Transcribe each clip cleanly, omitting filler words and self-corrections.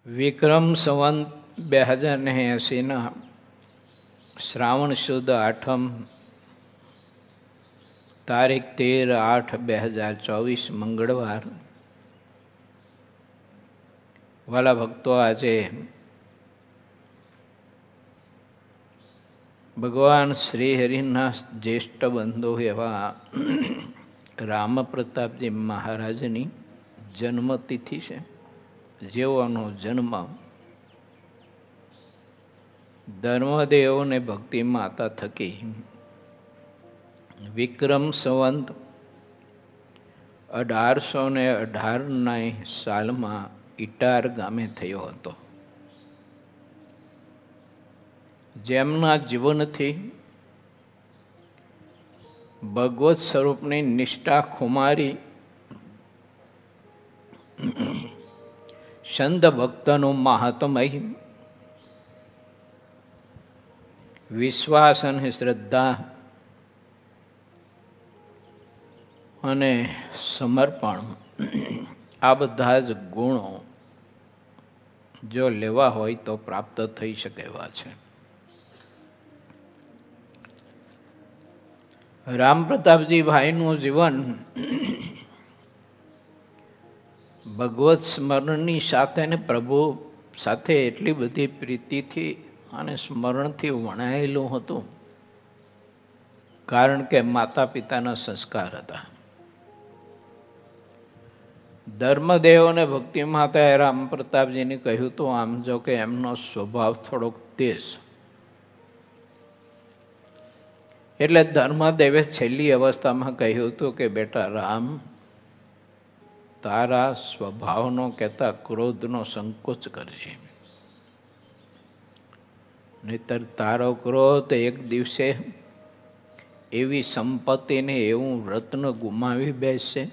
વિક્રમ સંવંત 2080 શ્રાવણ સુદ આઠમ તારીખ 13/8/2024 મંગળવાર. વાલા ભક્તો, આજે ભગવાન શ્રી હરિના જ્યેષ્ઠ બંધુ એવા રામપ્રતાપજી મહારાજની જન્મતિથિ છે. જેઓનો જન્મ ધર્મદેવ ને ભક્તિ માતા થકી વિક્રમ સંવંત 1818 સાલમાં ઇટાર ગામે થયો હતો. જેમના જીવનથી ભગવત સ્વરૂપની નિષ્ઠા ખુમારી સંત ભક્તનું મહાત્મય, વિશ્વાસ અને શ્રદ્ધા અને સમર્પણ, આ બધા જ ગુણો જો લેવા હોય તો પ્રાપ્ત થઈ શકે એવા છે. રામપ્રતાપજી ભાઈનું જીવન ભગવત સ્મરણની સાથે ને પ્રભુ સાથે એટલી બધી પ્રીતિથી અને સ્મરણથી વણાયેલું હતું, કારણ કે માતા પિતાના સંસ્કાર હતા. ધર્મદેવ અને ભક્તિ માતાએ રામપ્રતાપજીને કહ્યું હતું, આમ જો કે એમનો સ્વભાવ થોડોક તેજ, એટલે ધર્મદેવે છેલ્લી અવસ્થામાં કહ્યું હતું કે બેટા રામ, તારા સ્વભાવનો કહેતા ક્રોધનો સંકોચ કરજે, નહીતર તારો ક્રોધ એક દિવસે એવી સંપત્તિને એવું રત્ન ગુમાવી બેસશે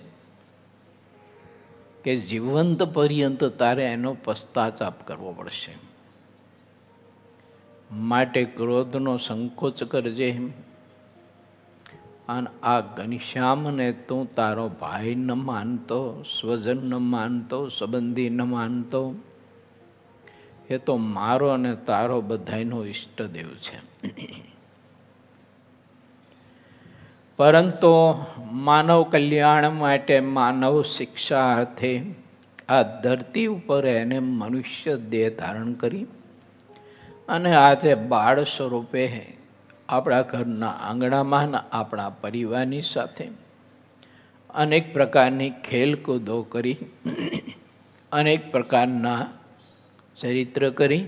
કે જીવંત પર્યંત તારે એનો પશ્ચાતાપ કરવો પડશે. માટે ક્રોધનો સંકોચ કરજે, અને આ ઘનશ્યામને તું તારો ભાઈ ન માનતો, સ્વજન ન માનતો, સંબંધી ન માનતો, એ તો મારો અને તારો બધાયનો ઈષ્ટદેવ છે. પરંતુ માનવ કલ્યાણ માટે, માનવ શિક્ષા અર્થે આ ધરતી ઉપર એને મનુષ્ય દેહ ધારણ કરી અને આજે બાળ સ્વરૂપે આપણા ઘરના આંગણામાં, આપણા પરિવારની સાથે અનેક પ્રકારની ખેલકૂદો કરી, અનેક પ્રકારના ચરિત્ર કરી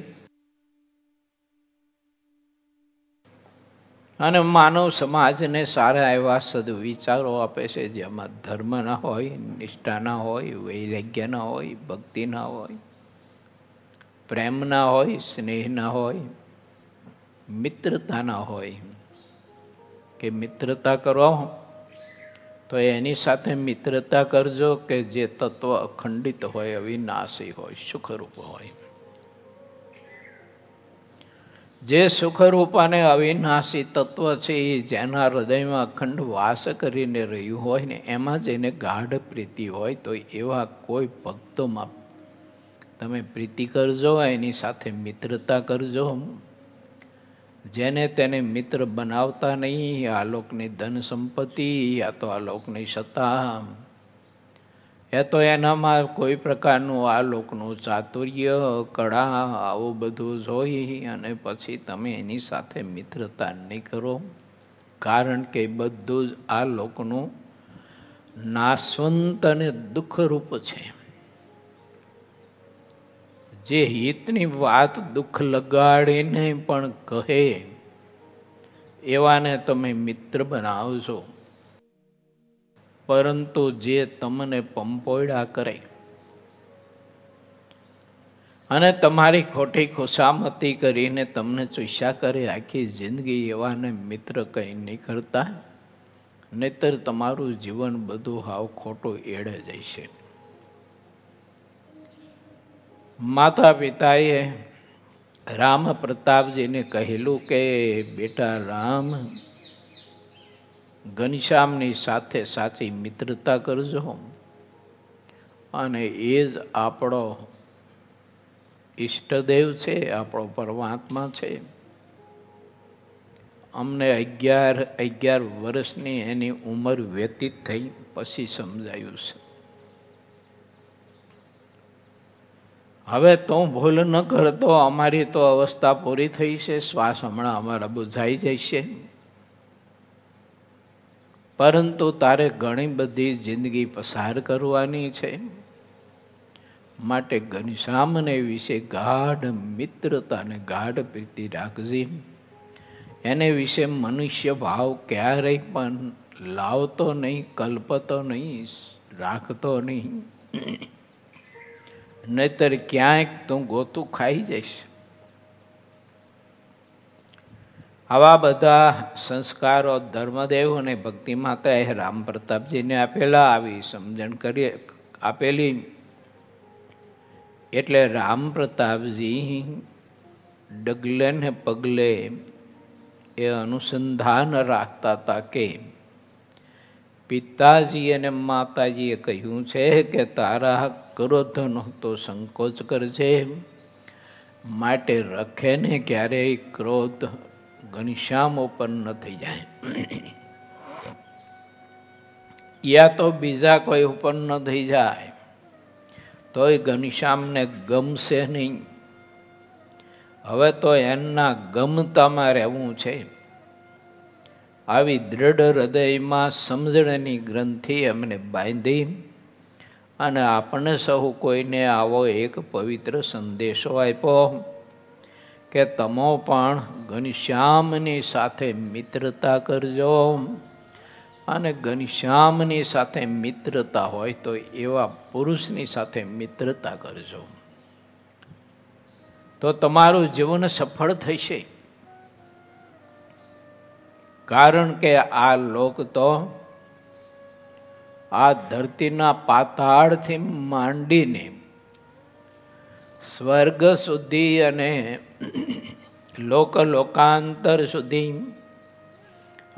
અને માનવ સમાજને સારા એવા સદવિચારો આપે છે, જેમાં ધર્મ ના હોય, નિષ્ઠા ના હોય, વૈરાગ્ય ના હોય, ભક્તિ ના હોય, પ્રેમ ના હોય, સ્નેહ ના હોય, મિત્રતા ના હોય. કે મિત્રતા કરો તો એની સાથે મિત્રતા કરજો કે જે તત્વ અખંડિત હોય, અવિનાશી હોય, સુખરૂપ હોય. જે સુખરૂપ અને અવિનાશી તત્વ છે એ જેના હૃદયમાં અખંડ વાસ કરીને રહ્યું હોય ને, એમાં જેને ગાઢ પ્રીતિ હોય, તો એવા કોઈ ભક્તોમાં તમે પ્રીતિ કરજો, એની સાથે મિત્રતા કરજો. જેને તેને મિત્ર બનાવતા નહીં. આલોકની ધન સંપત્તિ, યા તો આલોકની સત્તા, એ તો એનામાં કોઈ પ્રકારનું આલોકનું ચાતુર્ય, કળા, આવું બધું જોઈ અને પછી તમે એની સાથે મિત્રતા નહીં કરો, કારણ કે બધું જ આ લોકનું નાશવંત અને દુઃખરૂપ છે. જે હિતની વાત દુઃખ લગાડીને પણ કહે, એવાને તમે મિત્ર બનાવશો. પરંતુ જે તમને પંપોયડા કરે અને તમારી ખોટી ખુશામતી કરીને તમને ચૂસ્યા કરે આખી જિંદગી, એવાને મિત્ર કંઈ નહીં કરતા, નહીતર તમારું જીવન બધું હાવ ખોટું એળે જશે. માતા પિતાએ રામ પ્રતાપજીને કહેલું કે બેટા રામ, ઘનશ્યામની સાથે સાચી મિત્રતા કરજો અને એ જ આપણો ઈષ્ટદેવ છે, આપણો પરમાત્મા છે. અમને 11 વર્ષની એની ઉંમર વ્યતીત થઈ પછી સમજાયું છે. હવે તું ભૂલ ન કરતો, અમારી તો અવસ્થા પૂરી થઈ છે, શ્વાસ હમણાં અમારા બુઝાઈ જશે. પરંતુ તારે ઘણી બધી જિંદગી પસાર કરવાની છે. માટે ઘનશ્યામને વિશે ગાઢ મિત્રતા અને ગાઢ પ્રીતિ રાખજે. એને વિશે મનુષ્ય ભાવ ક્યારેય પણ લાવતો નહીં, કલ્પતો નહીં, રાખતો નહીં. નહીતર ક્યાંક તું ગોતું ખાઈ જઈશ. આવા બધા સંસ્કારો ધર્મદેવ અને ભક્તિ માતાએ રામ પ્રતાપજીને આપેલા, આવી સમજણ આપેલી. એટલે રામ પ્રતાપજી ડગલે ને પગલે એ અનુસંધાન રાખતા હતા કે પિતાજી અને માતાજીએ કહ્યું છે કે તારા ક્રોધનો તો સંકોચ કરજે. માટે રખે ને ક્યારેય ક્રોધ ઘનશ્યામ ઉપર ન થઈ જાય, યા તો બીજા કોઈ ઉપર ન થઈ જાય તોય ઘનશ્યામને ગમશે નહીં. હવે તો એના ગમતામાં રહેવું છે. આવી દ્રઢ હૃદયમાં સમજણની ગ્રંથિ એમને બાંધી અને આપણે સહુ કોઈને આવો એક પવિત્ર સંદેશો આપ્યો કે તમો પણ ઘનશ્યામની સાથે મિત્રતા કરજો. અને ઘનશ્યામની સાથે મિત્રતા હોય તો એવા પુરુષની સાથે મિત્રતા કરજો, તો તમારું જીવન સફળ થશે. કારણ કે આ લોક તો આ ધરતીના પાતાળથી માંડીને સ્વર્ગ સુધી અને લોકાંતર સુધી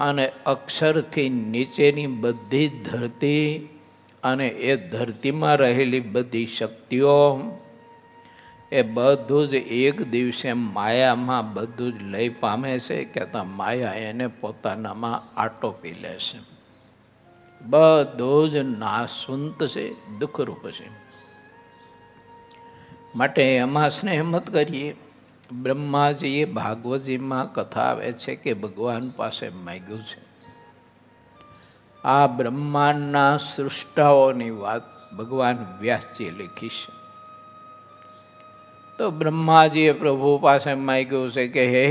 અને અક્ષરથી નીચેની બધી ધરતી અને એ ધરતીમાં રહેલી બધી શક્તિઓ એ બધું જ એક દિવસે માયામાં બધું જ લઈ પામે છે. કહેતા માયા એને પોતાનામાં આટોપી લેશે. બધું જ નાશવંત છે, દુઃખરૂપ છે. માટે એમાં સ્નેહ મત કરીએ. બ્રહ્માજીએ ભાગવતજીમાં કથા આવે છે કે ભગવાન પાસે માગ્યું છે. આ બ્રહ્માંડના સૃષ્ટાઓની વાત ભગવાન વ્યાસજીએ લખી છે. તો બ્રહ્માજીએ પ્રભુ પાસે માગ્યું છે કે હે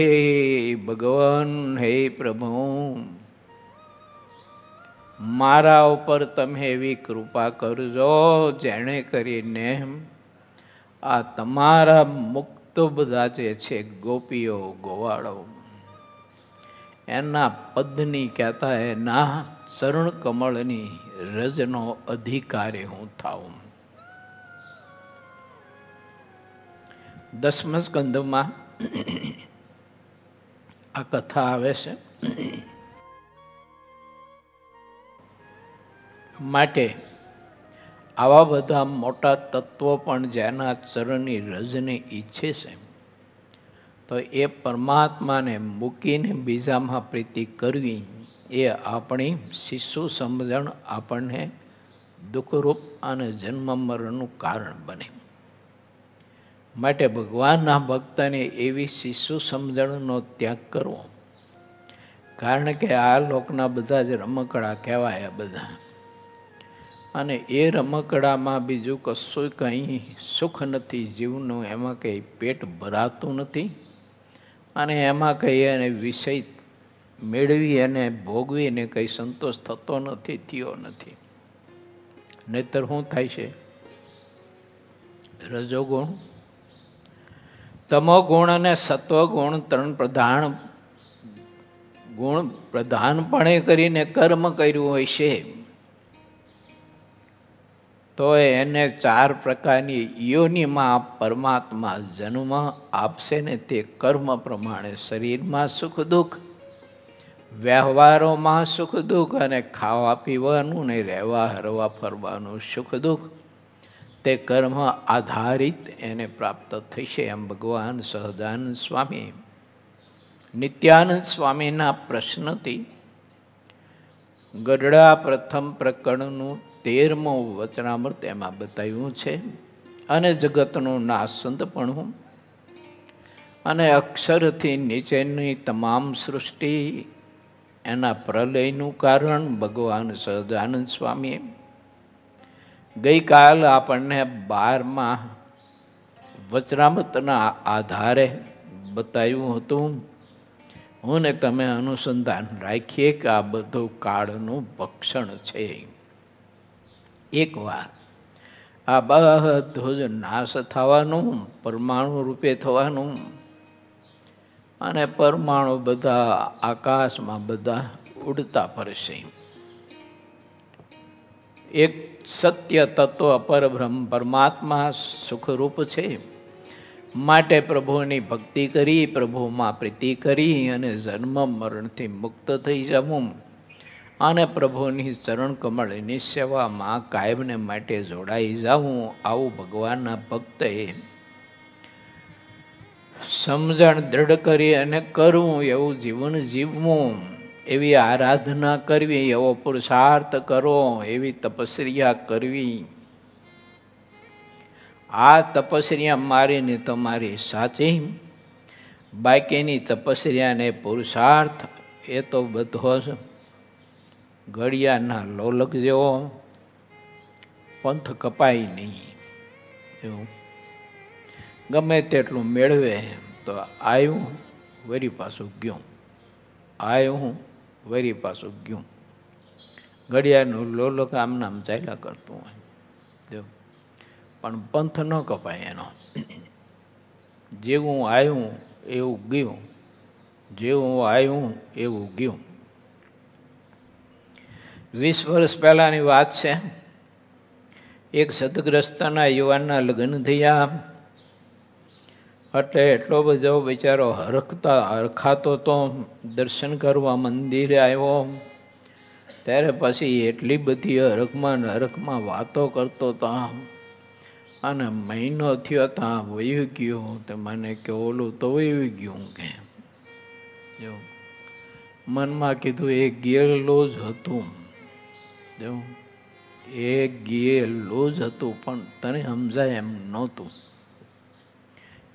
ભગવાન, હે પ્રભુ, મારા ઉપર તમે એવી કૃપા કરજો જેણે કરીને આ તમારા મુક્ત બધા જે છે ગોપીઓ ગોવાળો એના પદની કહેતા એના ચરણ કમળની રજનો અધિકારી હું થાઉં. 10મા સ્કંધમાં આ કથા આવે છે. માટે આવા બધા મોટા તત્વો પણ જેના ચરણની રજને ઈચ્છે છે તો એ પરમાત્માને મૂકીને બીજામાં પ્રીતિ કરવી એ આપણી શિશુ સમજણ આપણને દુઃખરૂપ અને જન્મ મરણનું કારણ બને. માટે ભગવાનના ભક્તને એવી શિશુ સમજણનો ત્યાગ કરવો. કારણ કે આ લોકના બધા જ રમકડા કહેવાય બધા, અને એ રમકડામાં બીજું કશું કંઈ સુખ નથી જીવનું, એમાં કંઈ પેટ ભરાતું નથી અને એમાં કંઈ એને વિષય મેળવી અને ભોગવીને કંઈ સંતોષ થતો નથી, થયો નથી. નહીતર શું થાય છે? રજોગુણ, તમોગુણ અને સત્વગુણ 3 પ્રધાન ગુણ પ્રધાનપણે કરીને કર્મ કર્યું હોય છે તો એને 4 પ્રકારની યોનિમાં પરમાત્મા જન્મ આપશે ને તે કર્મ પ્રમાણે શરીરમાં સુખ દુઃખ, વ્યવહારોમાં સુખ દુઃખ અને ખાવા પીવાનું ને રહેવા હરવા ફરવાનું સુખ દુઃખ, તે કર્મ આધારિત એને પ્રાપ્ત થશે. એમ ભગવાન સહજાનંદ સ્વામી નિત્યાનંદ સ્વામીના પ્રશ્નથી ગઢડા પ્રથમ પ્રકરણનું 13મું વચનામૃત એમાં બતાવ્યું છે. અને જગતનું નાસંતપણું અને અક્ષરથી નીચેની તમામ સૃષ્ટિ એના પ્રલયનું કારણ ભગવાન સહજાનંદ સ્વામીએ ગઈકાલ આપણને 12મા વચનામૃતના આધારે બતાવ્યું હતું. હું ને તમે અનુસંધાન રાખીએ કે આ બધું કાળનું ભક્ષણ છે. એકવાર આ બધું જ નાશ થવાનું, પરમાણુ રૂપે થવાનું, અને પરમાણુ બધા આકાશમાં બધા ઉડતા ફરશે. એક સત્ય તત્વ પરબ્રહ્મ પરમાત્મા સુખરૂપ છે. માટે પ્રભુની ભક્તિ કરી, પ્રભુમાં પ્રીતિ કરી અને જન્મ મરણથી મુક્ત થઈ જવું અને પ્રભુની ચરણ કમળની સેવામાં કાયમને માટે જોડાઈ જવું, આવું ભગવાનના ભક્તએ સમજણ દૃઢ કરી અને કરવું, એવું જીવન જીવવું, એવી આરાધના કરવી, એવો પુરુષાર્થ કરો, એવી તપસ્યા કરવી. આ તપસ્યા મારી ને તમારી સાચી, બાકીની તપસ્યાને પુરુષાર્થ એ તો બધો જ ઘડિયાળના લોલક જેવો, પંથ કપાય નહીં. ગમે તેટલું મેળવે તો આવ્યું વરી પાછું ગયું, આવ્યું વરી પાછું ગયું. ઘડિયાળનું લોલક આમ નામ ચાલ્યા કરતું હોય, પણ પંથ ન કપાય એનો. જેવું આવ્યું એવું ગયું, જેવું આવ્યું એવું ગયું. 20 વર્ષ પહેલાંની વાત છે. એક સદગ્રસ્તના યુવાનના લગ્ન થયા. એટલે એટલો બધો બિચારો હરખાતો તો દર્શન કરવા મંદિરે આવ્યો. ત્યારે પછી એટલી બધી હરખમાં વાતો કરતો હતા. અને મહિનો થયો ત્યાં વયું ગયું. તો મને કે ઓલું તો વયું ગયું કે જો મનમાં કીધું એ ગયેલું જ હતું, જો એ ગયેલું જ હતું, પણ તને સમજાય એમ નહોતું.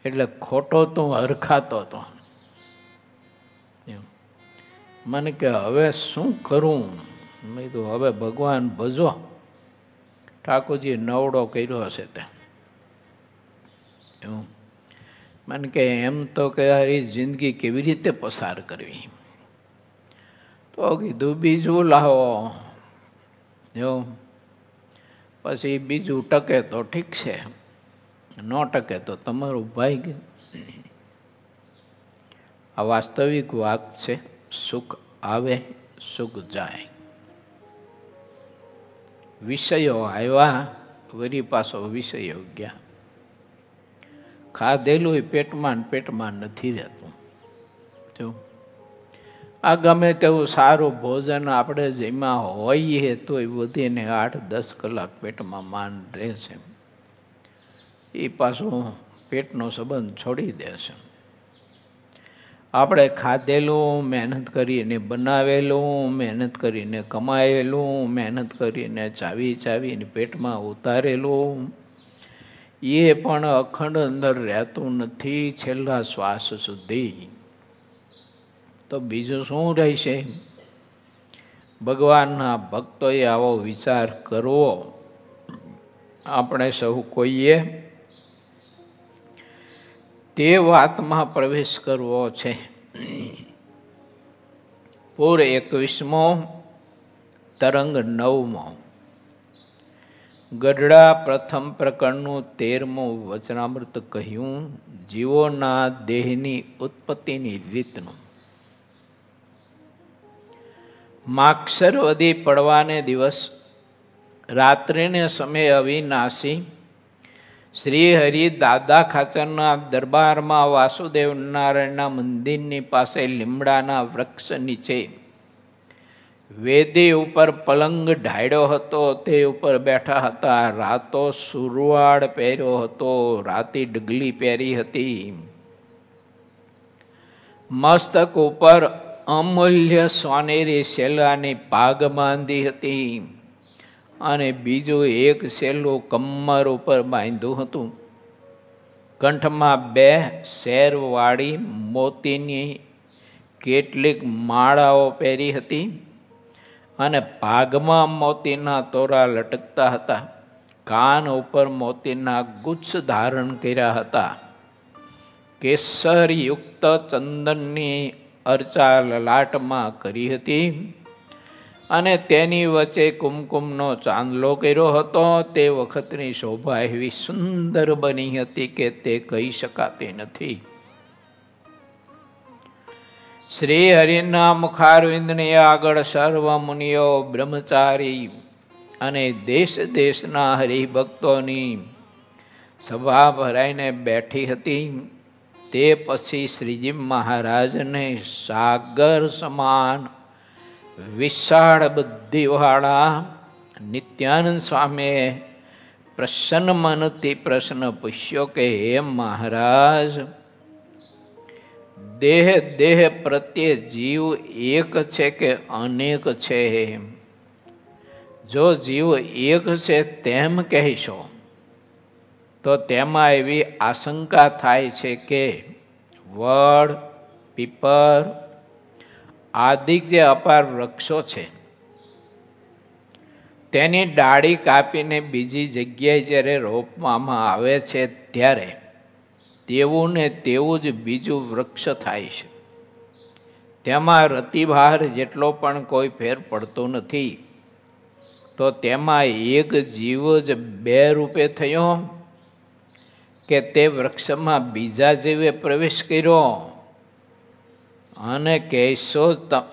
એટલે ખોટો તો હરખાતો હતો. મને કે હવે શું કરું? મેં કીધું હવે ભગવાન ભજો, ઠાકોરજી નવડો કર્યો હશે તે. મને કે એમ તો કે હારી જિંદગી કેવી રીતે પસાર કરવી? તો કીધું બીજું લાવો. જો પછી બીજું ટકે તો ઠીક છે, ન ટકે તો તમારું ભાગ્ય. આ વાસ્તવિક વાત છે. સુખ આવે, સુખ જાય. વિષયો આવ્યા, વરી પાછો વિષયો ગયા. ખાધેલું પેટમાં પેટમાં નથી રહેતું. જો આ ગમે તેવું સારું ભોજન આપણે જેમાં હોઈએ તો એ વધીને 8-10 કલાક પેટમાં માન રહે છે. એ પાછું પેટનો સંબંધ છોડી દે છે. આપણે ખાધેલું, મહેનત કરીને બનાવેલું, મહેનત કરીને કમાયેલું, મહેનત કરીને ચાવીને પેટમાં ઉતારેલું, એ પણ અખંડ અંદર રહેતું નથી છેલ્લા શ્વાસ સુધી. તો બીજું શું રહેશે? ભગવાનના ભક્તોએ આવો વિચાર કરવો. આપણે સૌ કોઈએ તે વાતમાં પ્રવેશ કરવો છે. પૂર 21મો, તરંગ 9મો, ગઢડા પ્રથમ પ્રકરણનું 13મું વચનામૃત કહ્યું. જીવોના દેહની ઉત્પત્તિની રીતનું. માક્ષર વદી પડવાને દિવસ રાત્રિને સમયે અવિનાશી શ્રી હરિ દાદા ખાચરના દરબારમાં વાસુદેવ નારાયણના મંદિરની પાસે લીમડાના વૃક્ષ નીચે વેદી ઉપર પલંગ ઢાળ્યો હતો, તે ઉપર બેઠા હતા. રાતો સુરવાડ પહેર્યો હતો, રાતી ડગલી પહેરી હતી. મસ્તક ઉપર અમૂલ્ય સોનેરી સેલાની પાગ બાંધી હતી અને બીજું એક સેલું કમર ઉપર બાંધ્યું હતું. કંઠમાં 2 શેરવાળી મોતીની કેટલીક માળાઓ પહેરી હતી અને પાગમાં મોતીના તોરા લટકતા હતા. કાન ઉપર મોતીના ગુચ્છ ધારણ કર્યા હતા. કેસરયુક્ત ચંદનની અર્ચા લલાટમાં કરી હતી અને તેની વચ્ચે કુમકુમનો ચાંદલો કર્યો હતો. તે વખતની શોભા એવી સુંદર બની હતી કે તે કહી શકાતી નથી. શ્રી હરિના મુખારવિંદની આગળ સર્વ મુનિઓ, બ્રહ્મચારી અને દેશ દેશના હરિભક્તોની સભા ભરાઈને બેઠી હતી. તે પછી શ્રીજી મહારાજને સાગર સમાન વિશાળ બુદ્ધિવાળા નિત્યાનંદ સ્વામીએ પ્રસન્ન મનથી પ્રશ્ન પૂછ્યો કે હે મહારાજ, દેહ દેહ પ્રત્યે જીવ એક છે કે અનેક છે? જો જીવ એક છે તેમ કહેશો તો તેમાં એવી આશંકા થાય છે કે વડ, પીપર આદિ જે અપાર વૃક્ષો છે તેની ડાળી કાપીને બીજી જગ્યાએ જ્યારે રોપવામાં આવે છે ત્યારે તેવું ને તેવું જ બીજું વૃક્ષ થાય છે. તેમાં રતિભાર જેટલો પણ કોઈ ફેર પડતો નથી. તો તેમાં એક જીવ જ 2 રૂપે થયો કે તે વૃક્ષમાં બીજા જીવે પ્રવેશ કર્યો?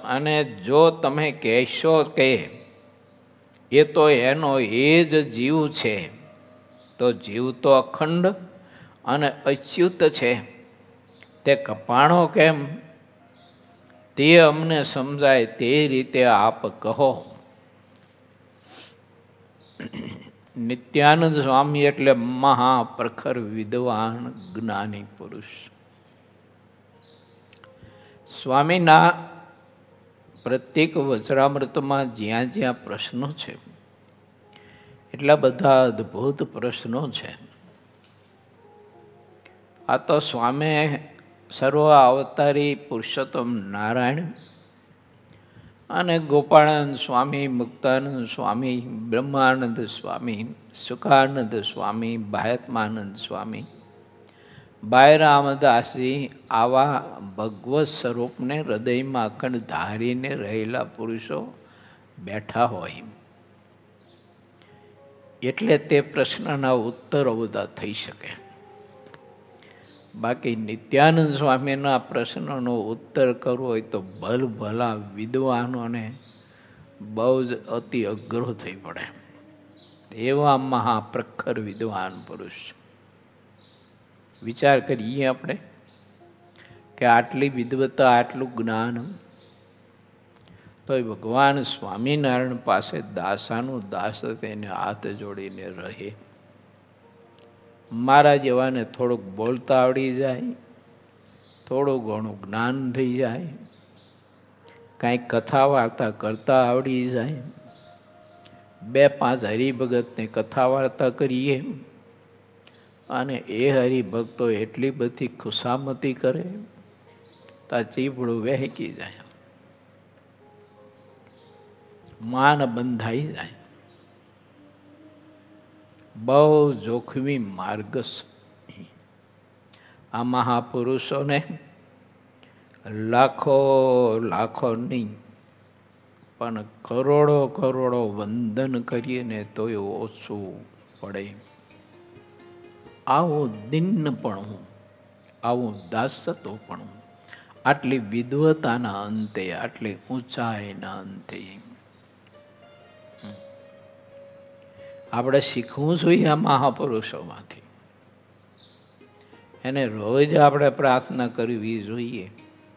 અને જો તમે કહેશો કે એ તો એનો એ જ જીવ છે, તો જીવ તો અખંડ અને અચ્યુત છે, તે કપાણો કેમ? તે અમને સમજાય તે રીતે આપ કહો. નિત્યાનંદ સ્વામી એટલે મહાપ્રખર વિદ્વાન જ્ઞાની પુરુષ. સ્વામીના પ્રત્યેક વચરામૃતમાં જ્યાં જ્યાં પ્રશ્નો છે એટલા બધા અદ્ભુત પ્રશ્નો છે. આ તો સ્વામી સર્વ અવતારી પુરુષોત્તમ નારાયણ અને ગોપાળાનંદ સ્વામી, મુક્તાનંદ સ્વામી, બ્રહ્માનંદ સ્વામી, સુખાનંદ સ્વામી, બાહ્યાત્માનંદ સ્વામી, બાય રામદાસજી આવા ભગવત સ્વરૂપને હૃદયમાં અખંડ ધારીને રહેલા પુરુષો બેઠા હોય એટલે તે પ્રશ્નના ઉત્તરો બધા થઈ શકે. બાકી નિત્યાનંદ સ્વામીના પ્રશ્નનો ઉત્તર કરવો હોય તો ભલા વિદ્વાનોને બહુ જ અતિ અઘરો થઈ પડે. એવા મહાપ્રખર વિદ્વાન પુરુષ. વિચાર કરીએ આપણે કે આટલી વિદ્વતા, આટલું જ્ઞાન, તો ભગવાન સ્વામિનારાયણ પાસે દાસાનું દાસ તેને હાથ જોડીને રહે. મારા જેવાને થોડુંક બોલતા આવડી જાય, થોડું ઘણું જ્ઞાન થઈ જાય, કાંઈક કથા વાર્તા કરતા આવડી જાય, 2-5 હરિભગતની કથા વાર્તા કરીએ અને એ હરિભક્તો એટલી બધી ખુશામતી કરે તા ચીપડું વહેકી જાય, માન બંધાઈ જાય. બહુ જોખમી માર્ગ છે. આ મહાપુરુષોને લાખો નહીં પણ કરોડો વંદન કરીએ ને તોય ઓછું પડે. આવું દિન્નપણું, આવું દાસત્વપણું, આટલી વિદ્વતાના અંતે, આટલી ઊંચાઈના અંતે આપણે શીખવું જોઈએ આ મહાપુરુષોમાંથી. એને રોજ આપણે પ્રાર્થના કરવી જોઈએ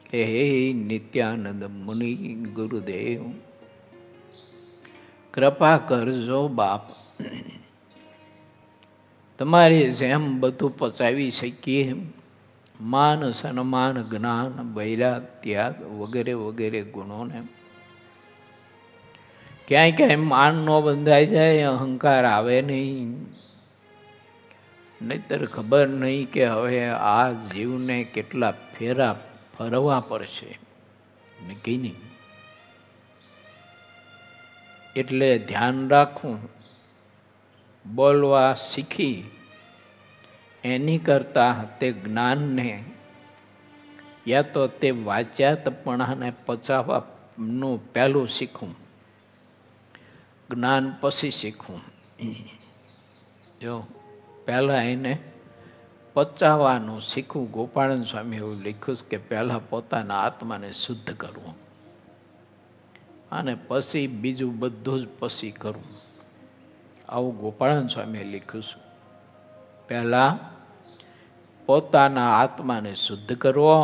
કે હે નિત્યાનંદ મુનિ ગુરુદેવ, કૃપા કરજો બાપ, તમારી જેમ બધું પચાવી શકીએ, માન સન્માન જ્ઞાન વૈરાગ ત્યાગ વગેરે વગેરે ગુણોને. ક્યાંય ક્યાંય માન ન બંધાઈ જાય, અહંકાર આવે નહીં, નહીતર ખબર નહીં કે હવે આ જીવને કેટલા ફેરા ફરવા પડશે નક્કી નહીં. એટલે ધ્યાન રાખવું, બોલવા શીખી એની કરતાં તે જ્ઞાનને યા તો તે વાચ્યાતપણાને પચાવવાનું પહેલું શીખવું, જ્ઞાન પછી શીખવું. જો પહેલાં એને પચાવવાનું શીખવું. ગોપાળન સ્વામી એવું લખ્યું કે પહેલાં પોતાના આત્માને શુદ્ધ કરવું અને પછી બીજું બધું જ પછી કરવું. આવું ગોપાળન સ્વામીએ લખ્યું છે. પહેલાં પોતાના આત્માને શુદ્ધ કરવો.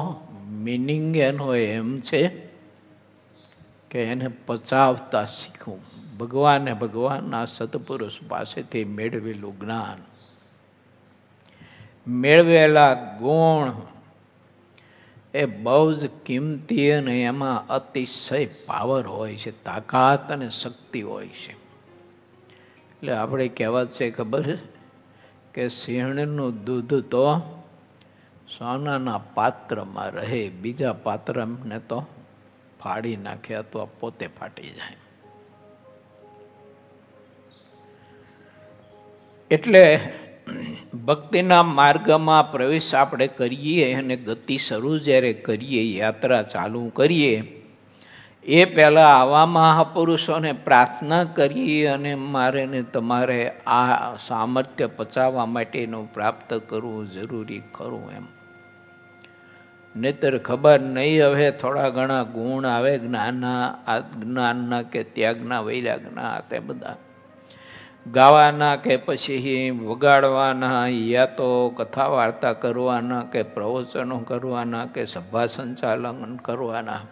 મિનિંગ એનો એમ છે કે એને પચાવતા શીખવું. ભગવાનના સત્પુરુષ પાસેથી મેળવેલું જ્ઞાન, મેળવેલા ગુણ એ બહુ જ કિંમતી અને એમાં અતિશય પાવર હોય છે, તાકાત અને શક્તિ હોય છે. એટલે આપણે કહેવત છે ખબર કે સિંહણનું દૂધ તો સોનાના પાત્રમાં રહે, બીજા પાત્રને તો ફાડી નાખે અથવા પોતે ફાટી જાય. એટલે ભક્તિના માર્ગમાં પ્રવેશ આપણે કરીએ અને ગતિ શરૂ જ્યારે કરીએ, યાત્રા ચાલુ કરીએ, એ પહેલાં આવા મહાપુરુષોને પ્રાર્થના કરીએ અને મારે ને તમારે આ સામર્થ્ય પચાવવા માટેનું પ્રાપ્ત કરવું જરૂરી ખરું એમ. નહીતર ખબર નહીં હવે થોડા ઘણા ગુણ આવે જ્ઞાનના કે ત્યાગના વૈરાગના, તે બધા ગાવાના કે પછી વગાડવાના યા તો કથા વાર્તા કરવાના કે પ્રવચનો કરવાના કે સભા સંચાલન કરવાના,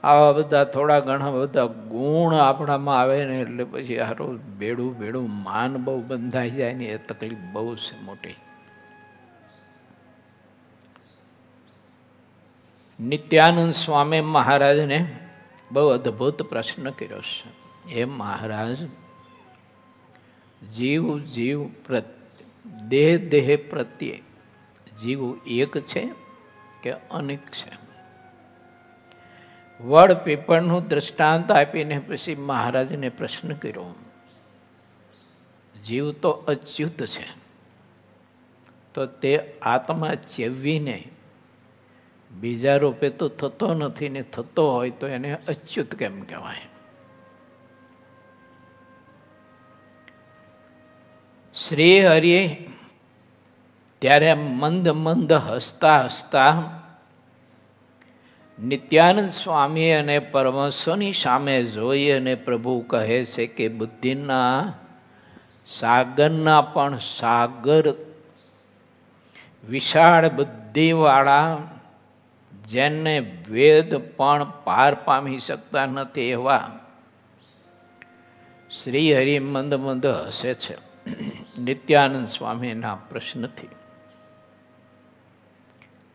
આવા બધા થોડા ઘણા બધા ગુણ આપણામાં આવે ને એટલે પછી સારું ભેડું માન બહુ બંધાઈ જાય ને, એ તકલીફ બહુ છે મોટી. નિત્યાનંદ સ્વામી મહારાજને બહુ અદ્ભુત પ્રશ્ન કર્યો છે. એ મહારાજ, જીવ દેહ પ્રત્યે જીવ એક છે કે અનેક છે? વડ પીપળનું દ્રષ્ટાંત આપીને પછી મહારાજને પ્રશ્ન કર્યો. જીવ તો અચ્યુત છે, તો તે આત્મા ચેવીને બીજા રૂપે તો થતો નથી ને થતો હોય તો એને અચ્યુત કેમ કહેવાય? શ્રી હરિ ત્યારે મંદ હસતા નિત્યાનંદ સ્વામી અને પરમહંસોની સામે જોઈ અને પ્રભુ કહે છે કે બુદ્ધિના સાગરના પણ સાગર, વિશાળ બુદ્ધિવાળા, જેને વેદ પણ પાર પામી શકતા નથી એવા શ્રી હરિ મંદ હસે છે નિત્યાનંદ સ્વામીના પ્રશ્નથી.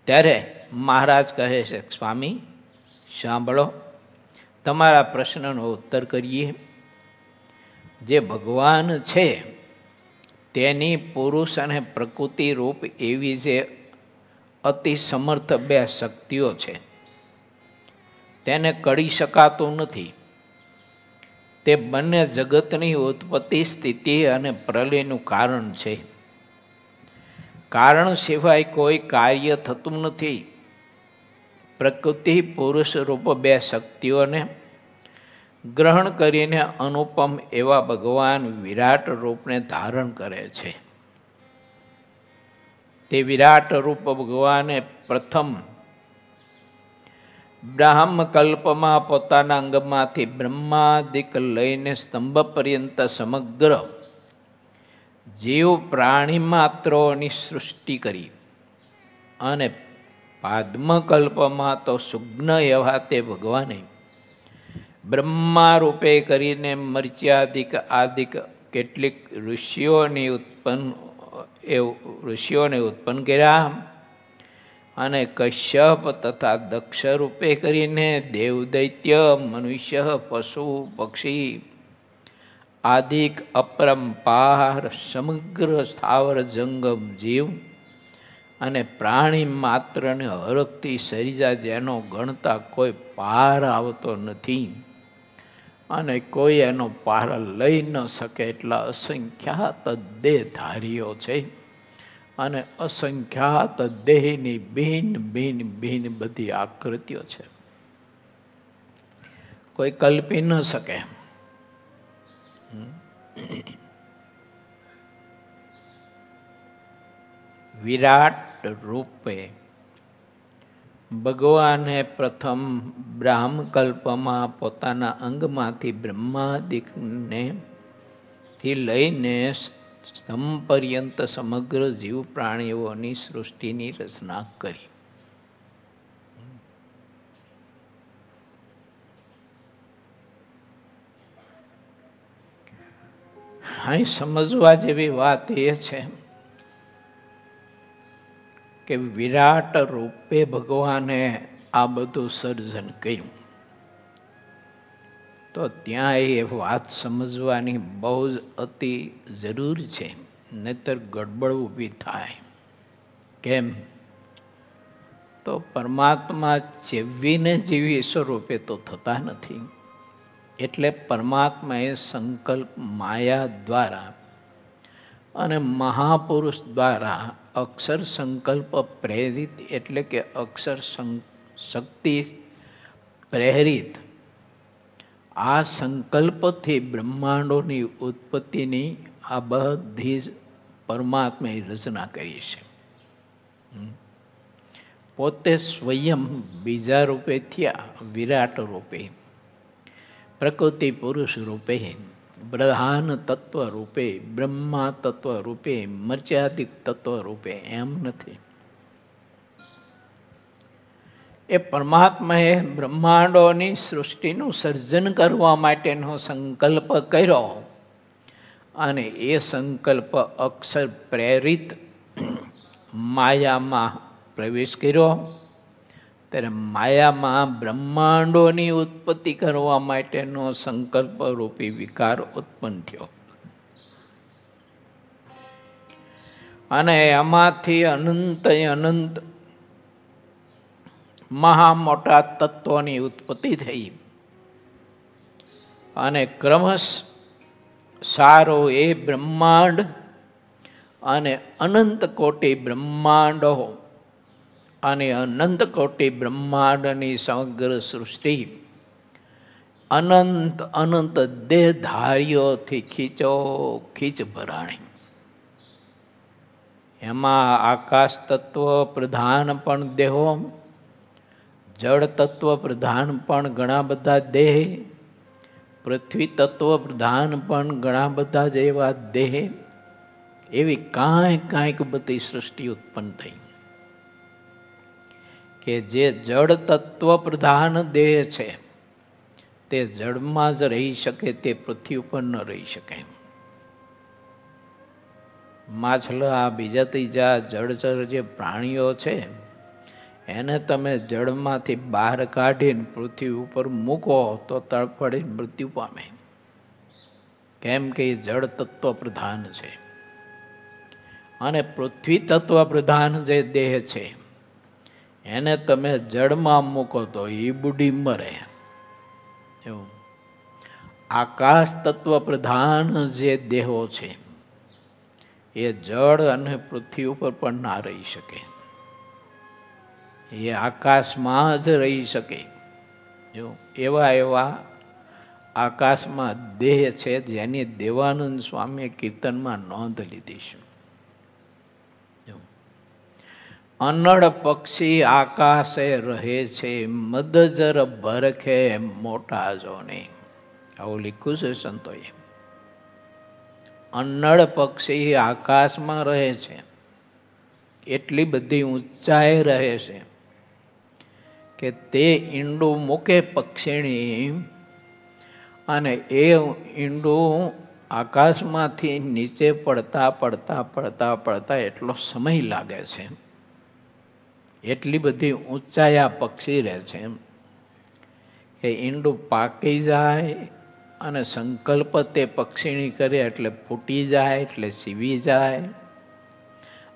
ત્યારે મહારાજ કહે છે, સ્વામી સાંભળો, તમારા પ્રશ્નનો ઉત્તર કરીએ. જે ભગવાન છે તેની પુરુષ અને પ્રકૃતિ રૂપ એવી જે અતિ સમર્થ બે શક્તિઓ છે, તેને કળી શકાતું નથી. તે બંને જગતની ઉત્પત્તિ, સ્થિતિ અને પ્રલયનું કારણ છે. કારણ સિવાય કોઈ કાર્ય થતું નથી. પ્રકૃતિ પુરુષ રૂપ બે શક્તિઓને ગ્રહણ કરીને અનુપમ એવા ભગવાન વિરાટ રૂપને ધારણ કરે છે. તે વિરાટ રૂપ ભગવાને પ્રથમ બ્રાહ્મકલ્પમાં પોતાના અંગમાંથી બ્રહ્માદિક લઈને સ્તંભ પર્યંત સમગ્ર જીવ પ્રાણી માત્રોની સૃષ્ટિ કરી અને પાદ્મકલ્પમાં તો સુગ્ન એવા તે ભગવાને બ્રહ્મા રૂપે કરીને મર્યાદિક આદિક કેટલીક ઋષિઓને ઉત્પન્ન કર્યા, અને કશ્યપ તથા દક્ષ રૂપે કરીને દેવ દૈત્ય મનુષ્ય પશુ પક્ષી આદિક અપરંપાર સમગ્ર સ્થાવર જંગમ જીવ અને પ્રાણી માત્રને હરખથી સરીજા, જેનો ગણતા કોઈ પાર આવતો નથી અને કોઈ એનો પાર લઈ ન શકે એટલા અસંખ્યાત દેહધારીઓ છે. અને અસંખ્યાત દેહની ભિન્ન ભિન્ન ભિન્ન બધી આકૃતિઓ છે, કોઈ કલ્પી ન શકે. વિરાટ રૂપે ભગવાને પ્રથમ બ્રાહ્મકલ્પમાં પોતાના અંગમાંથી બ્રહ્માદિકને થી લઈને સ્તંભ પર્યંત સમગ્ર જીવ પ્રાણીઓની સૃષ્ટિની રચના કરી. અહીં સમજવા જેવી વાત એ છે કે વિરાટ રૂપે ભગવાને આ બધું સર્જન કર્યું, તો ત્યાં એ વાત સમજવાની બહુ જ અતિ જરૂર છે, નહીતર ગડબડ ઊભી થાય. કેમ? તો પરમાત્મા જેવીને જેવી સ્વરૂપે તો થતા નથી, એટલે પરમાત્માએ સંકલ્પ માયા દ્વારા અને મહાપુરુષ દ્વારા અક્ષર સંકલ્પ પ્રેરિત, એટલે કે અક્ષર શક્તિ પ્રેરિત આ સંકલ્પથી બ્રહ્માંડોની ઉત્પત્તિની આ બધી જ પરમાત્માએ રચના કરી છે. પોતે સ્વયં બીજા રૂપે થયા, વિરાટ રૂપે, પ્રકૃતિ પુરુષ રૂપે, પ્રધાન તત્વ રૂપે, બ્રહ્મા તત્વ રૂપે, મર્યાદિક તત્વ રૂપે, એમ નથી. એ પરમાત્માએ બ્રહ્માંડોની સૃષ્ટિનું સર્જન કરવા માટેનો સંકલ્પ કર્યો, અને એ સંકલ્પ અક્ષર પ્રેરિત માયામાં પ્રવેશ કર્યો. ત્યારે માયામાં બ્રહ્માંડોની ઉત્પત્તિ કરવા માટેનો સંકલ્પ રૂપી વિકાર ઉત્પન્ન થયો, અને એમાંથી અનંત અનંત મહા મોટા તત્વોની ઉત્પત્તિ થઈ. અને ક્રમશ સારો એ બ્રહ્માંડ અને અનંત કોટી બ્રહ્માંડો અને અનંત કોટી બ્રહ્માંડની સમગ્ર સૃષ્ટિ અનંત અનંત દેહધારીઓથી ખીચો ખીચ ભરાણી. એમાં આકાશ તત્વ પ્રધાન પણ દેહો, જળ તત્વ પ્રધાન પણ ઘણા બધા દેહ, પૃથ્વી તત્વ પ્રધાન પણ ઘણા બધા જેવા દેહ, એવી કાંઈક બધી સૃષ્ટિ ઉત્પન્ન થઈ કે જે જળ તત્વ પ્રધાન દેહ છે તે જળમાં જ રહી શકે, તે પૃથ્વી ઉપર ન રહી શકે. માછલા, બીજા ત્રીજા જળચર જે પ્રાણીઓ છે એને તમે જળમાંથી બહાર કાઢીને પૃથ્વી ઉપર મૂકો તો તડફડી મૃત્યુ પામે. કેમ કે એ જળ તત્વ પ્રધાન છે. અને પૃથ્વી તત્વ પ્રધાન જે દેહ છે એને તમે જળમાં મૂકો તો એ બુડી મરે. એવું આકાશ તત્વ પ્રધાન જે દેહો છે એ જળ અને પૃથ્વી ઉપર પણ ના રહી શકે, એ આકાશમાં જ રહી શકે. એવા એવા આકાશમાં દેહ છે જેની દેવાનંદ સ્વામીએ કીર્તનમાં નોંધ લીધી છે. અનળ પક્ષી આકાશે રહે છે, મદજર ભરખે મોટા જોને. આવું લખ્યું છે સંતોએ. અનળ પક્ષી આકાશમાં રહે છે, એટલી બધી ઊંચાઈ રહે છે કે તે ઈંડું મૂકે પક્ષીણી અને એ ઈંડું આકાશમાંથી નીચે પડતા પડતા પડતા પડતા એટલો સમય લાગે છે, એટલી બધી ઊંચાઈ આ પક્ષી રહે છે કે ઈંડું પાકી જાય અને સંકલ્પ તે પક્ષીની કરે એટલે ફૂટી જાય, એટલે સીવી જાય,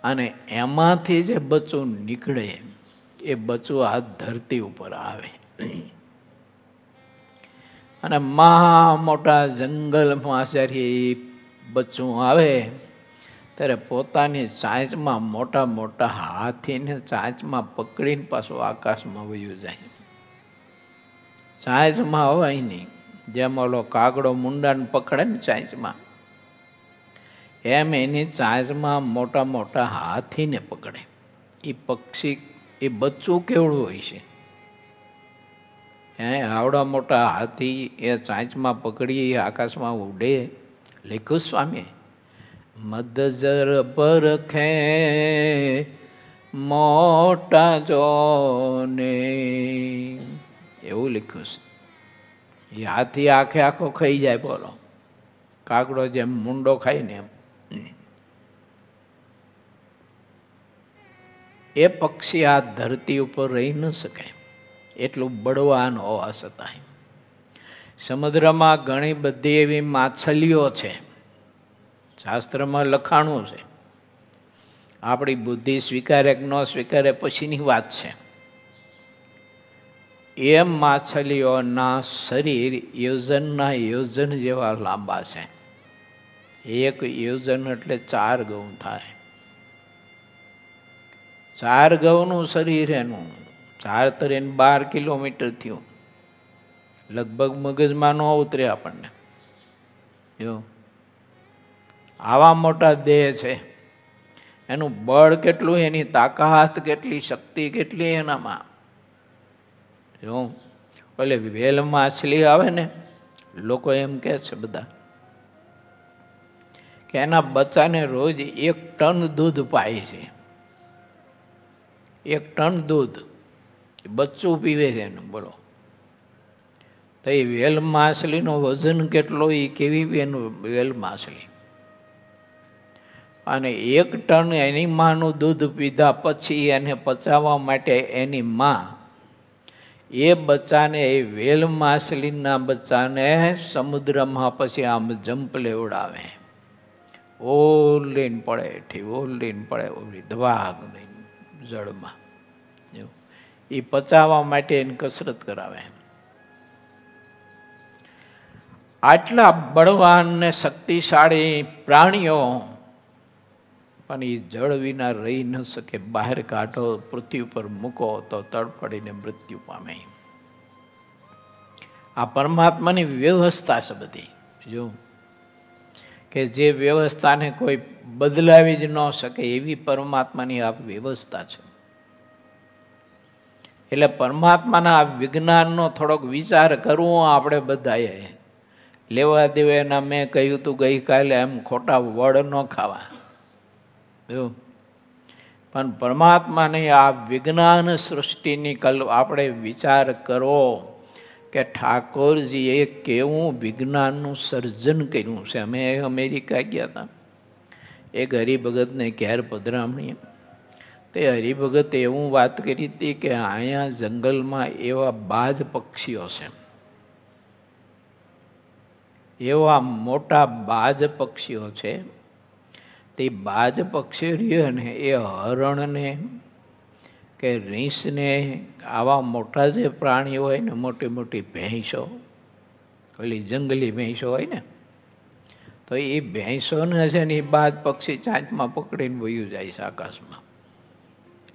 અને એમાંથી જે બચ્ચું નીકળે એ બચ્ચું આ ધરતી ઉપર આવે. અને મહા મોટા જંગલમાં જ્યારે બચ્ચું આવે ત્યારે પોતાની ચાંચમાં મોટા મોટા હાથીને ચાંચમાં પકડીને પાછું આકાશમાં વયું જાય. ચાંચમાં હોય નહીં, જેમ ઓલો કાગડો મુંડાને પકડે ને ચાંચમાં, એમ એની ચાંચમાં મોટા મોટા હાથીને પકડે. એ પક્ષી એ બચ્ચું કેવડું હોય છે, આવડા મોટા હાથી એ ચાંચમાં પકડી આકાશમાં ઉડે. લખ્યું સ્વામી, મદજર પરખે મોટા જોને, એવું લખ્યું છે. એ હાથી આખે આખો ખાઈ જાય, બોલો, કાગડો જેમ મુંડો ખાય ને એમ. એ પક્ષી આ ધરતી ઉપર રહી ન શકે, એટલું બળવાન હોવા છતાંય. સમુદ્રમાં ઘણી બધી એવી માછલીઓ છે, શાસ્ત્રમાં લખાણું છે, આપણી બુદ્ધિ સ્વીકારે કે ન સ્વીકારે પછીની વાત છે. એ માછલીઓના શરીર યોજનના યોજન જેવા લાંબા છે. એક યોજન એટલે 4 ગૌ થાય. 4 ગૌનું શરીર એનું 4 તરીને 12 કિલોમીટર થયું. લગભગ મગજમાં ન ઉતરે આપણને. જો આવા મોટા દેહ છે, એનું બળ કેટલું, એની તાકાત કેટલી, શક્તિ કેટલી એનામાં. જો ઓલે વેલ માછલી આવે ને, લોકો એમ કહે છે બધા કે એના બચ્ચાને રોજ 1 ટન દૂધ પાય છે. 1 ટન દૂધ બચ્ચું પીવે છે એનું, બોલો. તો એ વેલ માછલીનો વજન કેટલો, એ કેવી એનું વેલ માછલી. અને 1 ટન એની માનું દૂધ પીધા પછી એને પચાવવા માટે એની માં એ બચ્ચાને, એ વેલ માછલીના બચ્ચાને સમુદ્રમાં પછી આમ જંપ લેવડાવે. ઓલ લઈને પડે, એઠી ઓલ લઈને પડે, ઓલી ધવાગ જળમાં. એ પચાવવા માટે એની કસરત કરાવે. આટલા બળવાન ને શક્તિશાળી પ્રાણીઓ પણ એ જળ વિના રહી ન શકે. બહાર કાઢો, પૃથ્વી ઉપર મૂકો તો તડફડીને મૃત્યુ પામે. આ પરમાત્માની વ્યવસ્થા છે બધી. જો કે જે વ્યવસ્થાને કોઈ બદલાવી જ ન શકે એવી પરમાત્માની આ વ્યવસ્થા છે. એટલે પરમાત્માના આ વિજ્ઞાનનો થોડોક વિચાર કરવો આપણે બધાએ. લેવા દેવાના મેં કહ્યું હતું ગઈકાલે, એમ ખોટા વડ ન ખાવા. પણ પરમાત્માની આ વિજ્ઞાન સૃષ્ટિની આપણે વિચાર કરો કે ઠાકોરજીએ કેવું વિજ્ઞાનનું સર્જન કર્યું છે. અમે અમેરિકા ગયા હતા, એક હરિભગતને ઘેર પધરામણી. તે હરિભગતે એવું વાત કરી હતી કે અહીંયા જંગલમાં એવા બાજ પક્ષીઓ છે, એવા મોટા બાજ પક્ષીઓ છે. તે બાજ પક્ષીઓ રહ્યો ને એ હરણને કે રીંછને, આવા મોટા જે પ્રાણીઓ હોય ને, મોટી મોટી ભેંસો, ઓલી જંગલી ભેંસો હોય ને, તો એ ભેંસોને છે ને એ બાજ પક્ષી ચાંચમાં પકડીને વયું જાય છે આકાશમાં.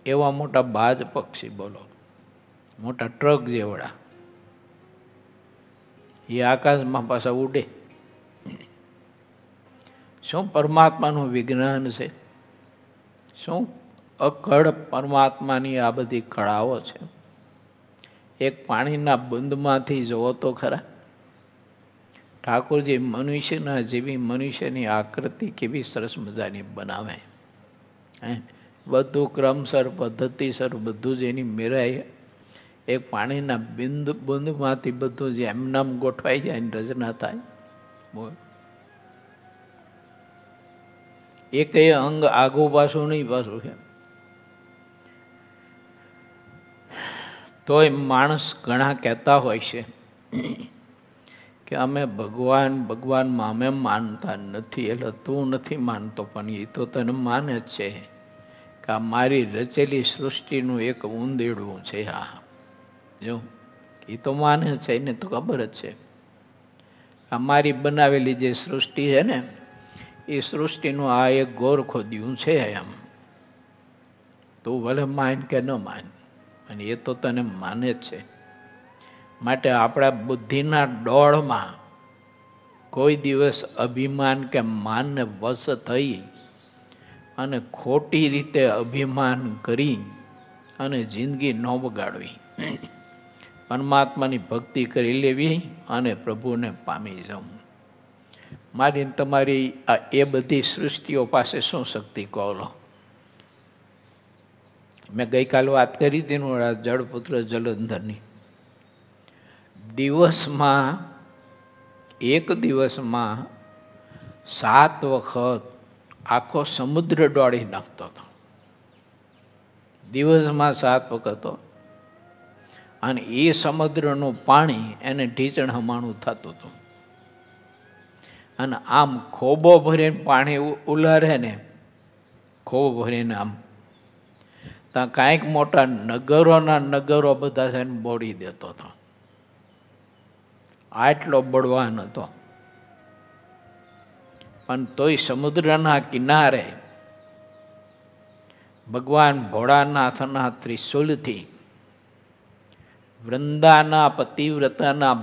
એવા મોટા બાજ પક્ષી, બોલો, મોટા ટ્રક જેવડા, એ આકાશમાં પાછા ઉડે. શું પરમાત્માનું વિજ્ઞાન છે! શું અકળ પરમાત્માની આ બધી કળાઓ છે! એક પાણીના બુંદમાંથી જુઓ તો ખરા, ઠાકોરજી મનુષ્યના જેવી મનુષ્યની આકૃતિ કેવી સરસ મજાની બનાવે. બધું ક્રમસર, પદ્ધતિસર બધું જ એની મેરાય એક પાણીના બૂંદમાંથી બધું જે એમનામ ગોઠવાઈ જાય ને રચના થાય. એક અંગ આગું પાછું નહીં પાછું છે. તોય માણસ ઘણા કહેતા હોય છે કે અમે ભગવાનમાં અમે માનતા નથી. એટલે તું નથી માનતો, પણ એ તો તને માને જ છે કે આ મારી રચેલી સૃષ્ટિનું એક ઊંદેડું છે. આ જો એ તો માને છે, એને તો ખબર જ છે આ મારી બનાવેલી જે સૃષ્ટિ છે ને, એ સૃષ્ટિનું આ એક ગોરખોદ્યું છે. એમ તું ભલે માન કે ન માન, અને એ તો તને માને જ છે. માટે આપણા બુદ્ધિના દોડમાં કોઈ દિવસ અભિમાન કે માનને વશ થઈ અને ખોટી રીતે અભિમાન કરી અને જિંદગી ન બગાડવી. પરમાત્માની ભક્તિ કરી લેવી અને પ્રભુને પામી જવું. મારી તમારી આ એ બધી સૃષ્ટિઓ પાસે શું શક્તિ કહો? મેં ગઈકાલ વાત કરી હતી જળપુત્ર જલંધરની. દિવસમાં એક દિવસમાં 7 વખત આખો સમુદ્ર દોડી નાખતો હતો. દિવસમાં 7 વખત. અને એ સમુદ્રનું પાણી એને ઢીચણ હમાણું થતું હતું. અને આમ ખોબો ભરીને પાણી ઉલારે ને, ખોબો ભરીને આમ ત્યાં કાંઈક મોટા નગરોના નગરો બધા છે ને બોળી દેતો હતો. આટલો બળવાન હતો. પણ તોય સમુદ્રના કિનારે ભગવાન ભોળાનાથના ત્રિશુલથી વૃંદાના પતિવ્રતાના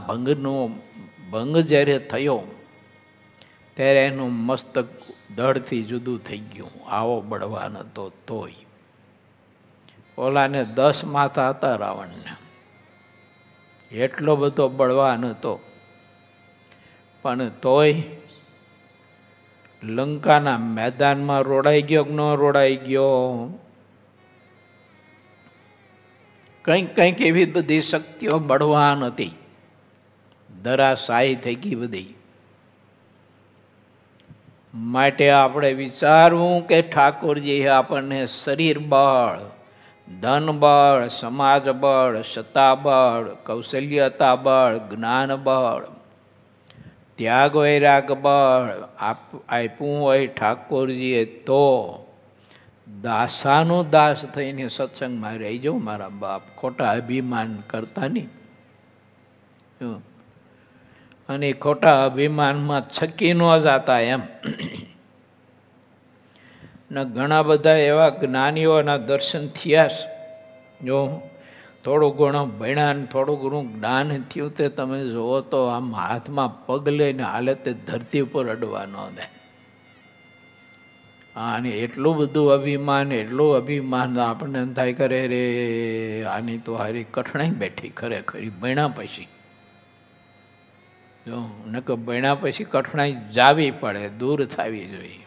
ભંગ જ્યારે થયો ત્યારે એનું મસ્તક ધડથી જુદું થઈ ગયું. આવો બળવાન હતો. તોય ઓલાને 10 માથા હતા રાવણને, એટલો બધો બળવાન હતો. પણ તોય લંકાના મેદાનમાં રોડાઈ ગયો કે ન રોડાઈ ગયો? કંઈક એવી બધી શક્તિઓ બળવાન હતી, ધરાશાયી થઈ ગઈ બધી. માટે આપણે વિચારવું કે ઠાકોરજી આપણને શરીર બળ, ધન બળ, સમાજ બળ, સત્તા બળ, કૌશલ્યતા બળ, જ્ઞાન બળ, ત્યાગ વૈરાગ બળ આપ્યું હોય ઠાકોરજીએ તો દાસાનો દાસ થઈને સત્સંગમાં રહી જાઉં મારા બાપ. ખોટા અભિમાન કરતા નહીં. અને ખોટા અભિમાનમાં છકી ન જતા એમ. ને ઘણા બધા એવા જ્ઞાનીઓના દર્શન થયા છે. જો થોડું ઘણું ભણ્યા ને થોડું ઘણું જ્ઞાન થયું તે તમે જુઓ તો આમ હાથમાં પગ લઈને હાલે તે ધરતી ઉપર અડવા ન દે. અને એટલું બધું અભિમાન આપણને એમ થાય કરે રે આની તો હારી કઠણાઈ બેઠી ખરેખર ભણ્યા પછી. જો નકર ભણ્યા પછી કઠણાઈ જાવી પડે, દૂર થવી જોઈએ.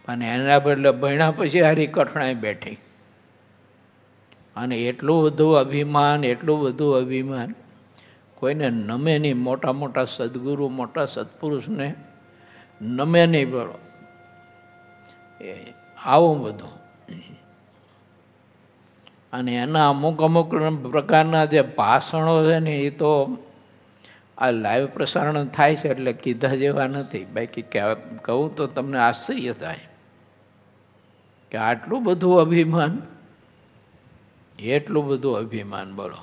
અને એના બદલે ભણ્યા પછી હારી કઠણાઈ બેઠી. અને એટલું બધું અભિમાન કોઈને નમે નહીં. મોટા મોટા સદગુરુ, મોટા સત્પુરુષને નમે નહીં. બોલો આવું બધું. અને એના અમુક પ્રકારના જે ભાષણો છે ને, એ તો આ લાઈવ પ્રસારણ થાય છે એટલે કીધા જેવા નથી. બાકી કહું તો તમને આશ્ચર્ય થાય કે આટલું બધું અભિમાન, એટલું બધું અભિમાન. બોલો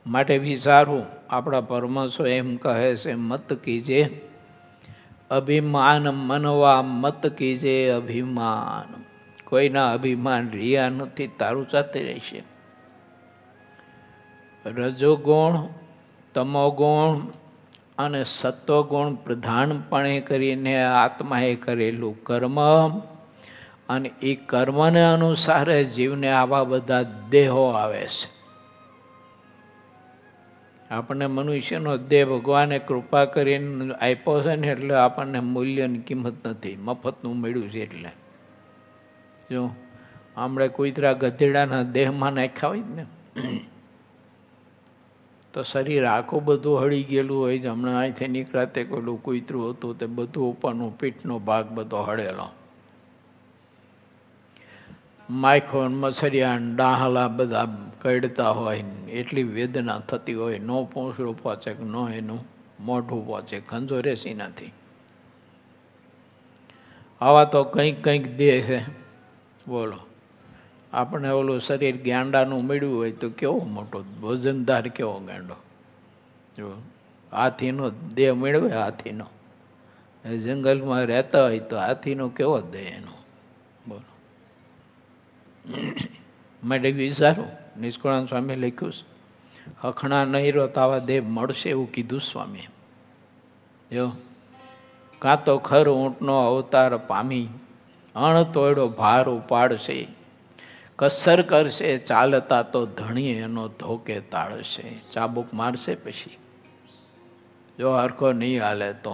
માટે વિચારવું. આપણા પરમહંસો એમ કહે છે, મત કીજે અભિમાન મનવા, મત કીજે અભિમાન. કોઈના અભિમાન રહ્યા નથી, તારું સાથે રહેશે. રજોગુણ, તમોગુણ અને સત્વગુણ પ્રધાનપણે કરીને આત્માએ કરેલું કર્મ, અને એ કર્મને અનુસારે જીવને આવા બધા દેહો આવે છે. આપણને મનુષ્યનો દેહ ભગવાને કૃપા કરીને આપ્યો છે ને, એટલે આપણને મૂલ્યની કિંમત નથી. મફતનું મળ્યું છે એટલે. જો હમણે કૂતરા ગધેડાના દેહમાં નાખ્યા હોય ને તો શરીર આખું બધું હળી ગયેલું હોય છે. હમણાં અહીંથી નીકળાતે પેલું કૂતરું હતું તે બધું ઉપરનું પીઠનો ભાગ બધો હળેલો, માખો મછરિયા ડાહલા બધા કડતા હોય, એટલી વેદના થતી હોય, ન પૂંછડું પહોંચે કે ન એનું મોઢું પહોંચે, ખંજો રેસી નથી. આવા તો કંઈક દેહ છે. બોલો, આપણે ઓલું શરીર ગાંડાનું મળ્યું હોય તો કેવો મોટો વજનદાર, કેવો ગાંડો. જો હાથીનો દેહ મેળવે, હાથીનો જંગલમાં રહેતા હોય તો હાથીનો કેવો દેહ એનો. બોલો, માટે વિચારું, નિષ્કુળાનંદ સ્વામી લખ્યું છે, હખણા નહીં રહો તો આવા દેહ મળશે એવું કીધું સ્વામી. જો કાં તો ખર ઊંટનો અવતાર પામી, અણતોડ્યો ભાર ઉપાડશે, કસર કરશે ચાલતા તો ધણી એનો ધોકે તાળશે. ચાબુક મારશે પછી, જો હરખો નહીં હાલે તો.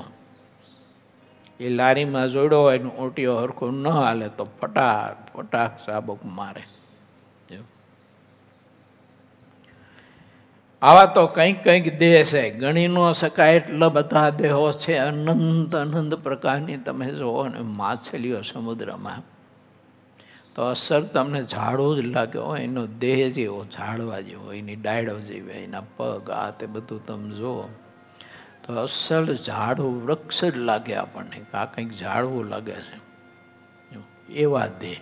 એ લારીમાં જોડ્યો હોય ને ઊંટીઓ હરખો ન હાલે તો ફટાક ફટાક ચાબુક મારે. આવા તો કંઈક દેહ છે, ગણી ન શકાય એટલા બધા દેહો છે. અનંત પ્રકારની તમે જુઓ ને માછલીઓ સમુદ્રમાં, તો અસર તમને ઝાડવું જ લાગે હોય. એનો દેહ જેવો ઝાડવા જેવો, એની ડાયડો જેવી, એના પગ, આ તે બધું તમે જુઓ તો અસલ ઝાડવું વૃક્ષ જ લાગે આપણને, કે આ કંઈક ઝાડવું લાગે છે. એવા દેહ,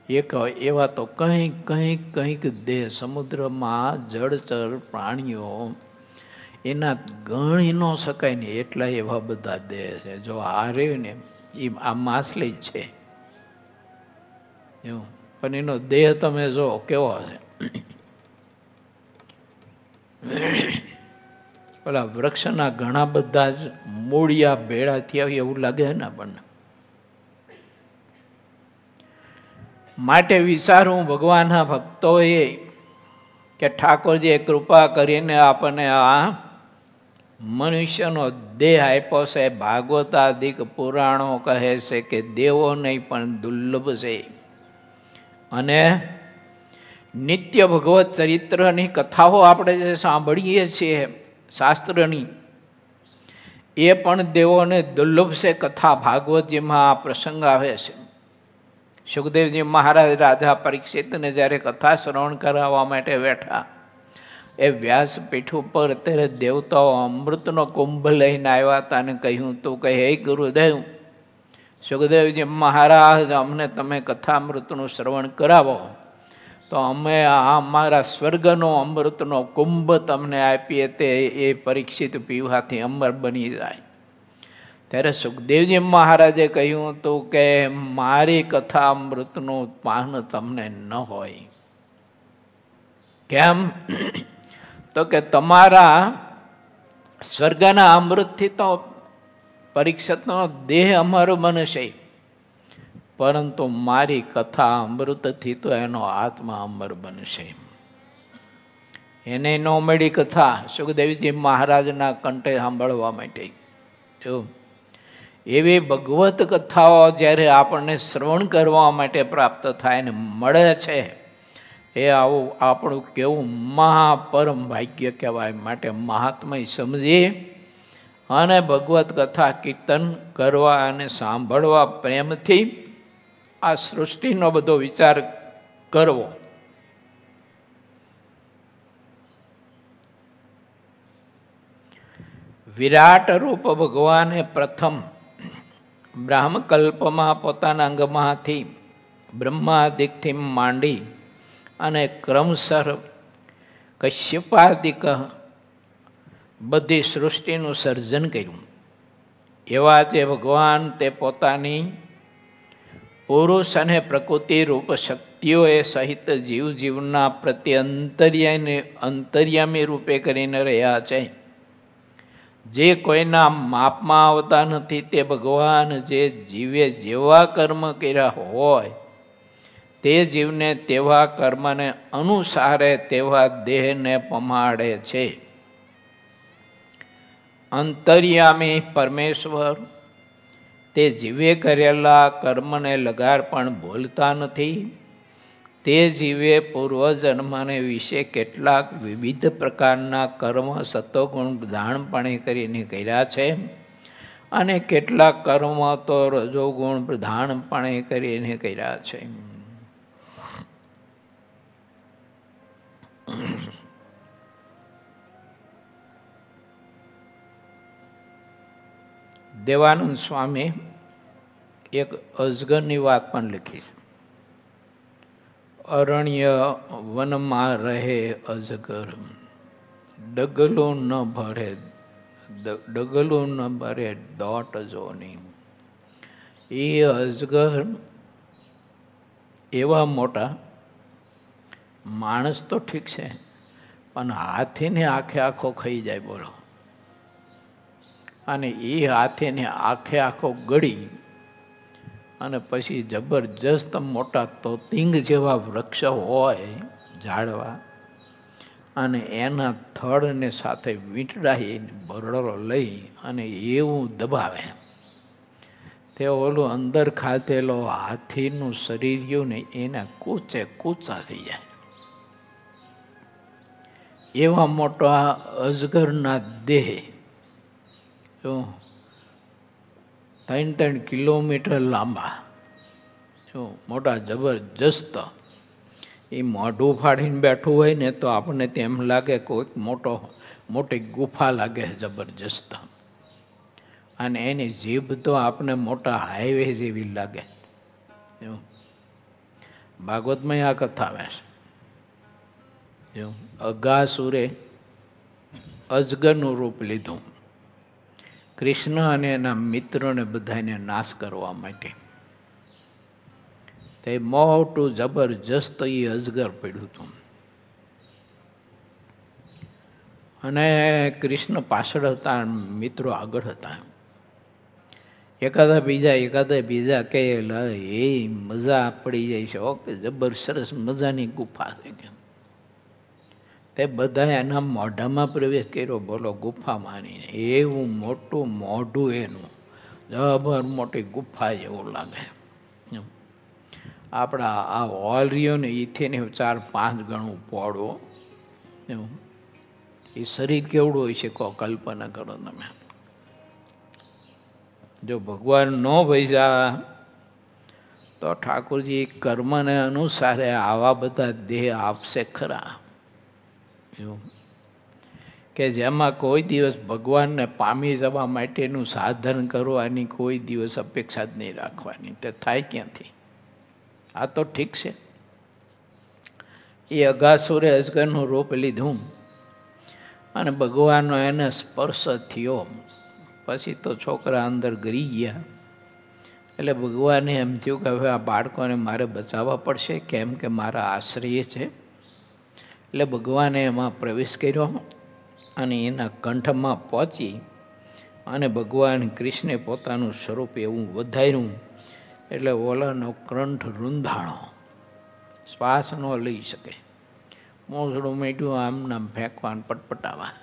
એક એવા તો કંઈક દેહ સમુદ્રમાં જળચર પ્રાણીઓ એના ગણી ન શકાય ને એટલા એવા બધા દેહ છે. જો આ રહ્યું ને એ આ માછલી જ છે એવું, પણ એનો દેહ તમે જો કેવો છે. ઓલા વૃક્ષના ઘણા બધા જ મૂળિયા ભેળા થયા એવું લાગે ને આપણને. માટે વિચારું ભગવાનના ભક્તોએ કે ઠાકોરજીએ કૃપા કરીને આપણને આ મનુષ્યનો દેહ આપ્યો છે. ભાગવતાદિક પુરાણો કહે છે કે દેવો નહીં પણ દુર્લભ છે. અને નિત્ય ભગવત ચરિત્રની કથાઓ આપણે જે સાંભળીએ છીએ શાસ્ત્રની, એ પણ દેવોને દુર્લભ છે કથા. ભાગવતજીમાં આ પ્રસંગ આવે છે. સુખદેવજી મહારાજ રાજા પરીક્ષિતને જ્યારે કથા શ્રવણ કરાવવા માટે બેઠા, એ વ્યાસપીઠ ઉપર અત્યારે દેવતાઓ અમૃતનો કુંભ લઈને આવ્યા હતા અને કહ્યું તું કે હે ગુરુદેવ, સુખદેવજી મહારાજ અમને તમે કથામૃતનું શ્રવણ કરાવો તો અમે અમારા સ્વર્ગનો અમૃતનો કુંભ તમને આપીએ, તે એ પરીક્ષિત પીવાથી અમર બની જાય. ત્યારે સુખદેવજી મહારાજે કહ્યું હતું કે મારી કથા અમૃતનું પાન તમને ન હોય. કેમ? તો કે તમારા સ્વર્ગના અમૃતથી તો પરીક્ષિતનો દેહ અમર બનશે, પરંતુ મારી કથા અમૃતથી તો એનો આત્મા અમર બનશે. એને ન મળી કથા સુખદેવજી મહારાજના કંઠે સાંભળવા માટે. જો એવી ભગવત કથાઓ જ્યારે આપણને શ્રવણ કરવા માટે પ્રાપ્ત થાય ને મળે છે, એ આવું આપણું કેવું મહાપરમ ભાગ્ય કહેવાય. માટે મહાત્મય સમજી અને ભગવત કથા કીર્તન કરવા અને સાંભળવા પ્રેમથી આ સૃષ્ટિનો બધો વિચાર કરવો. વિરાટ રૂપ ભગવાને પ્રથમ બ્રાહ્મકલ્પમાં પોતાના અંગમાંથી બ્રહ્માદિકથી માંડી અને ક્રમશઃ કશ્યપાદિક બધી સૃષ્ટિનું સર્જન કર્યું. એવા જે ભગવાન તે પોતાની પુરુષ અને પ્રકૃતિ રૂપ શક્તિઓએ સહિત જીવના પ્રત્યે અંતર્યામી રૂપે કરીને રહ્યા છે. જે કોઈના માપમાં આવતા નથી. તે ભગવાન જે જીવે જેવા કર્મ કર્યા હોય તે જીવને તેવા કર્મને અનુસારે તેવા દેહને પમાડે છે. અંતર્યામી પરમેશ્વર તે જીવે કરેલા કર્મને લગાર પણ ભૂલતા નથી. તે જીવે પૂર્વજન્મને વિશે કેટલાક વિવિધ પ્રકારના કર્મ સત્વગુણ પ્રધાનપણે કરીને કર્યા છે, અને કેટલાક કર્મ તો રજોગુણ પ્રધાનપણે કરીને કર્યા છે. દેવાનંદ સ્વામી એક અજગરની વાત પણ લખી છે. અરણ્ય વનમાં રહે અજગર, ડગલું ન ભરે દોટ જોની. એ અજગર એવા મોટા માણસ તો ઠીક છે, પણ હાથીને આખે આખો ખાઈ જાય બોલો. અને એ હાથીને આખે આખો ગળી અને પછી જબરજસ્ત મોટા તોતિંગ જેવા વૃક્ષ હોય ઝાડવા, અને એના થડને સાથે વીંટળાઈ બરડો લઈ અને એવું દબાવે તે ઓલું અંદર ખાધેલો હાથીનું શરીર રહ્યું ને એના કૂચે કૂચા થઈ જાય. એવા મોટા અજગરના દેહ 3 કિલોમીટર લાંબા, મોટા જબરજસ્ત. એ મોઢું ફાડીને બેઠું હોય ને તો આપણને તેમ લાગે કોઈક મોટી ગુફા લાગે જબરજસ્ત. અને એની જીભ તો આપણે મોટા હાઈવે જેવી લાગે. ભાગવતમાં આ કથા આવે છે. અગાસુરે અજગરનું રૂપ લીધું કૃષ્ણ અને એના મિત્રોને બધાને નાશ કરવા માટે. તે મોટું જબરજસ્ત એ અજગર પડ્યું હતું, અને કૃષ્ણ પાછળ હતા, મિત્રો આગળ હતા. એકાદા બીજા કહે એ મજા પડી જાય છે, ઓકે જબર સરસ મજાની ગુફા છે. તે બધા એના મોઢામાં પ્રવેશ કર્યો બોલો ગુફામાં. એવું મોટું મોઢું એનું, જબર મોટી ગુફા જેવું લાગે. આપણા આ હોલ રહ્યો ને એથી ને 4-5 ગણું પોળો. એ શરીર કેવડું હોય છે કહો, કલ્પના કરો તમે. જો ભગવાન ન ભજ્યા તો ઠાકોરજી કર્મને અનુસારે આવા બધા દેહ આપશે ખરા, કે જેમાં કોઈ દિવસ ભગવાનને પામી જવા માટેનું સાધન કરવાની કોઈ દિવસ અપેક્ષા જ નહીં રાખવાની. તે થાય ક્યાંથી? આ તો ઠીક છે. એ અગાસુરે અજગરનું રૂપ લીધું અને ભગવાનનો એને સ્પર્શ થયો. પછી તો છોકરા અંદર ગરી ગયા. એટલે ભગવાને એમ થયું કે હવે આ બાળકોને મારે બચાવવા પડશે, કેમ કે મારા આશ્રય છે. એટલે ભગવાને એમાં પ્રવેશ કર્યો અને એના કંઠમાં પહોંચી અને ભગવાન કૃષ્ણે પોતાનું સ્વરૂપ એવું વધાર્યું. એટલે ઓલાનો કંઠ રૂંધાણો, શ્વાસ ન લઈ શકે. પૂંછડું મીઠું આમ નામ ફેંકવાનું પટપટાવા.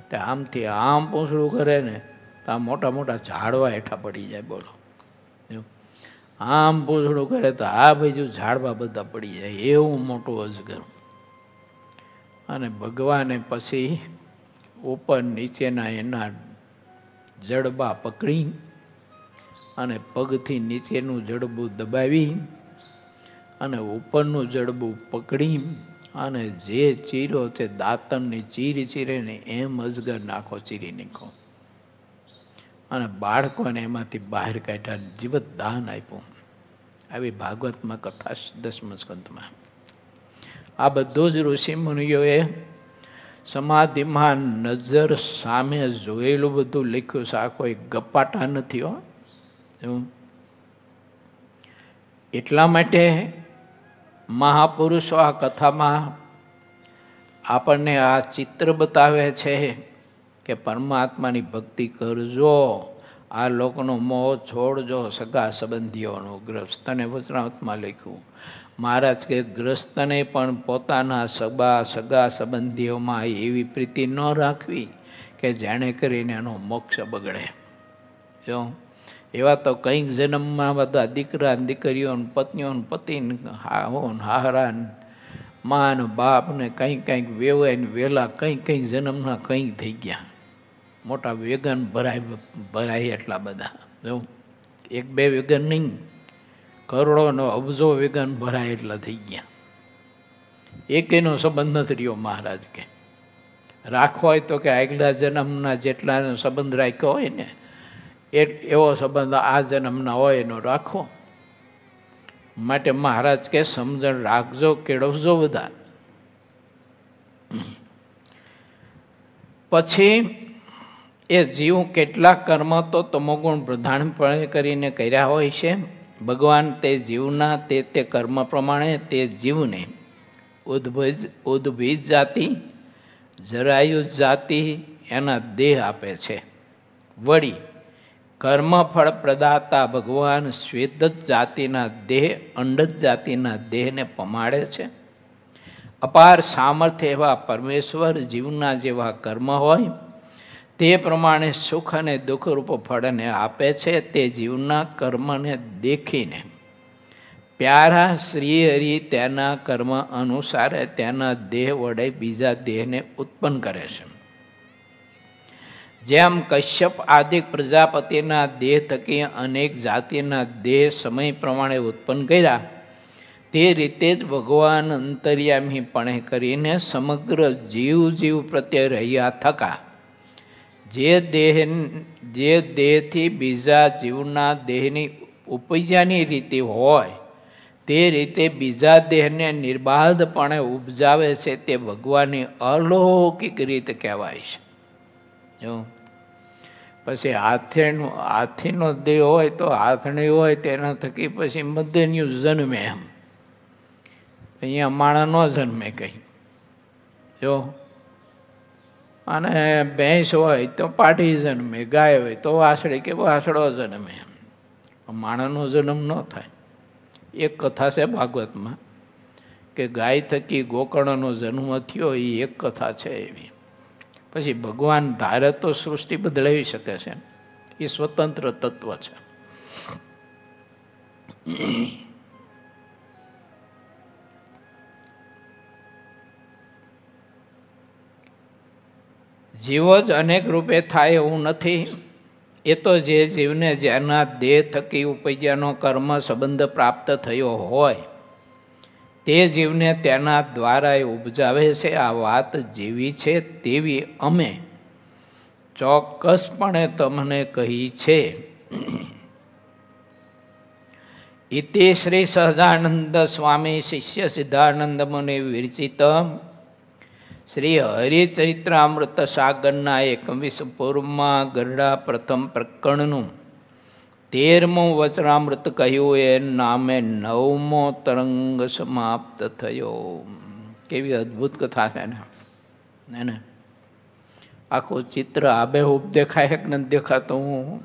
તે આમથી આમ પૂંછડું કરે ને તો આ મોટા મોટા ઝાડવા હેઠા પડી જાય બોલો. આમ પૂંછડું કરે તો આ બાજુ ઝાડવા બધા પડી જાય, એવું મોટું અજગર. અને ભગવાને પછી ઉપર નીચેના એના જડબા પકડી અને પગથી નીચેનું જડબું દબાવી અને ઉપરનું જડબું પકડી અને જે ચીરો તે દાંતણની ચીરે ને એમ અજગર નાખો ચીરી નાખો. અને બાળકોને એમાંથી બહાર કાઢ્યા, જીવત દાન આપ્યું. આવી ભાગવતમાં કથા 10મા સ્કંધમાં. આ બધું જ ઋષિ મુનિઓએ સમાધિમાં નજર સામે જોયેલું બધું લખ્યું છે. આ કોઈ ગપાટા નથી હો. એટલા માટે મહાપુરુષો આ કથામાં આપણને આ ચિત્ર બતાવે છે કે પરમાત્માની ભક્તિ કરજો, આ લોકનો મોહ છોડજો, સગા સંબંધીઓનું. ગ્રસ્તને વચનામૃતમાં લખ્યું મહારાજ કે ગ્રસ્તને પણ પોતાના સગા સંબંધીઓમાં એવી પ્રીતિ ન રાખવી કે જેણે કરીને એનો મોક્ષ બગડે. જો એવા તો કંઈક જન્મમાં બધા દીકરા ને દીકરીઓ ને પત્નીઓ ને પતિ ને હાહો ને હાહરા ને મા ને બાપ ને કંઈક કંઈક વેવાય ને વેલા કંઈક કંઈક જન્મના કંઈક થઈ ગયા. મોટા વેગન ભરાય એટલા બધા. જો એક બે વેગન નહીં, કરોડોનો અબજો વેગન ભરાય એટલા થઈ ગયા. એકેનો સંબંધ નથી રહ્યો. મહારાજ કે રાખવો હોય તો કે આગલા જન્મના જેટલા સંબંધ રાખ્યો હોય ને એવો સંબંધ આ જન્મના હોય એનો રાખો. માટે મહારાજ કે સમજણ રાખજો, કેળવજો બધા. પછી એ જીવ કેટલાક કર્મ તો તમોગુણ પ્રધાનપણે કરીને કર્યા હોય છે. ભગવાન તે જીવના તે કર્મ પ્રમાણે તે જીવને ઉદ્ભિજ જાતિ, જરાયુ જાતિ એના દેહ આપે છે. વળી કર્મફળ પ્રદાતા ભગવાન શ્વેત જાતિના દેહ, અંડજ જાતિના દેહને પમાડે છે. અપાર સામર્થ્ય એવા પરમેશ્વર જીવના જેવા કર્મ હોય તે પ્રમાણે સુખ અને દુઃખરૂપ ફળને આપે છે. તે જીવના કર્મને દેખીને પ્યારા શ્રી હરિ તેના કર્મ અનુસાર તેના દેહ વડે બીજા દેહને ઉત્પન્ન કરે છે. જેમ કશ્યપ આદિ પ્રજાપતિના દેહ થકી અનેક જાતિના દેહ સમય પ્રમાણે ઉત્પન્ન કર્યા, તે રીતે જ ભગવાન અંતર્યામીપણે કરીને સમગ્ર જીવ પ્રત્યે રહ્યા થકા જે દેહથી બીજા જીવના દેહની ઉપજાની રીતે હોય તે રીતે બીજા દેહને નિર્બાધપણે ઉપજાવે છે. તે ભગવાનની અલૌકિક રીત કહેવાય છે. જો પછી હાથીનો દેહ હોય તો હાથણી હોય તેના થકી પછી મધ્યનું જન્મે. એમ અહીંયા માણસ ન જન્મે કંઈ. જો અને ભેંસ હોય તો પાટી જન્મે, ગાય હોય તો વાસળી કે વાસળો જન્મે. માણસનો જન્મ ન થાય. એક કથા છે ભાગવતમાં કે ગાય થકી ગોકર્ણનો જન્મ થયો, એ એક કથા છે એવી. પછી ભગવાન ધારે તો સૃષ્ટિ બદલાવી શકે છે, એ સ્વતંત્ર તત્વ છે. જીવો જ અનેક રૂપે થાય એવું નથી. એ તો જે જીવને જેના દેહ થકી ઉપજ્યાનો કર્મ સંબંધ પ્રાપ્ત થયો હોય તે જીવને તેના દ્વારા ઉપજાવે છે. આ વાત જેવી છે તેવી અમે ચોક્કસપણે તમને કહી છે. ઇતિ શ્રી સહજાનંદ સ્વામી શિષ્ય સિદ્ધાનંદ મુનિ વિરચિત શ્રી હરિચરિત્રામૃત સાગરના 21 પૂર્વમાં ગરડા પ્રથમ પ્રકરણનું 13મું વચનામૃત કહ્યું. એ નામે 9મો તરંગ સમાપ્ત થયો. કેવી અદ્ભુત કથા છે ને. આખું ચિત્ર આબેહૂબ દેખાય કે નથી દેખાતું,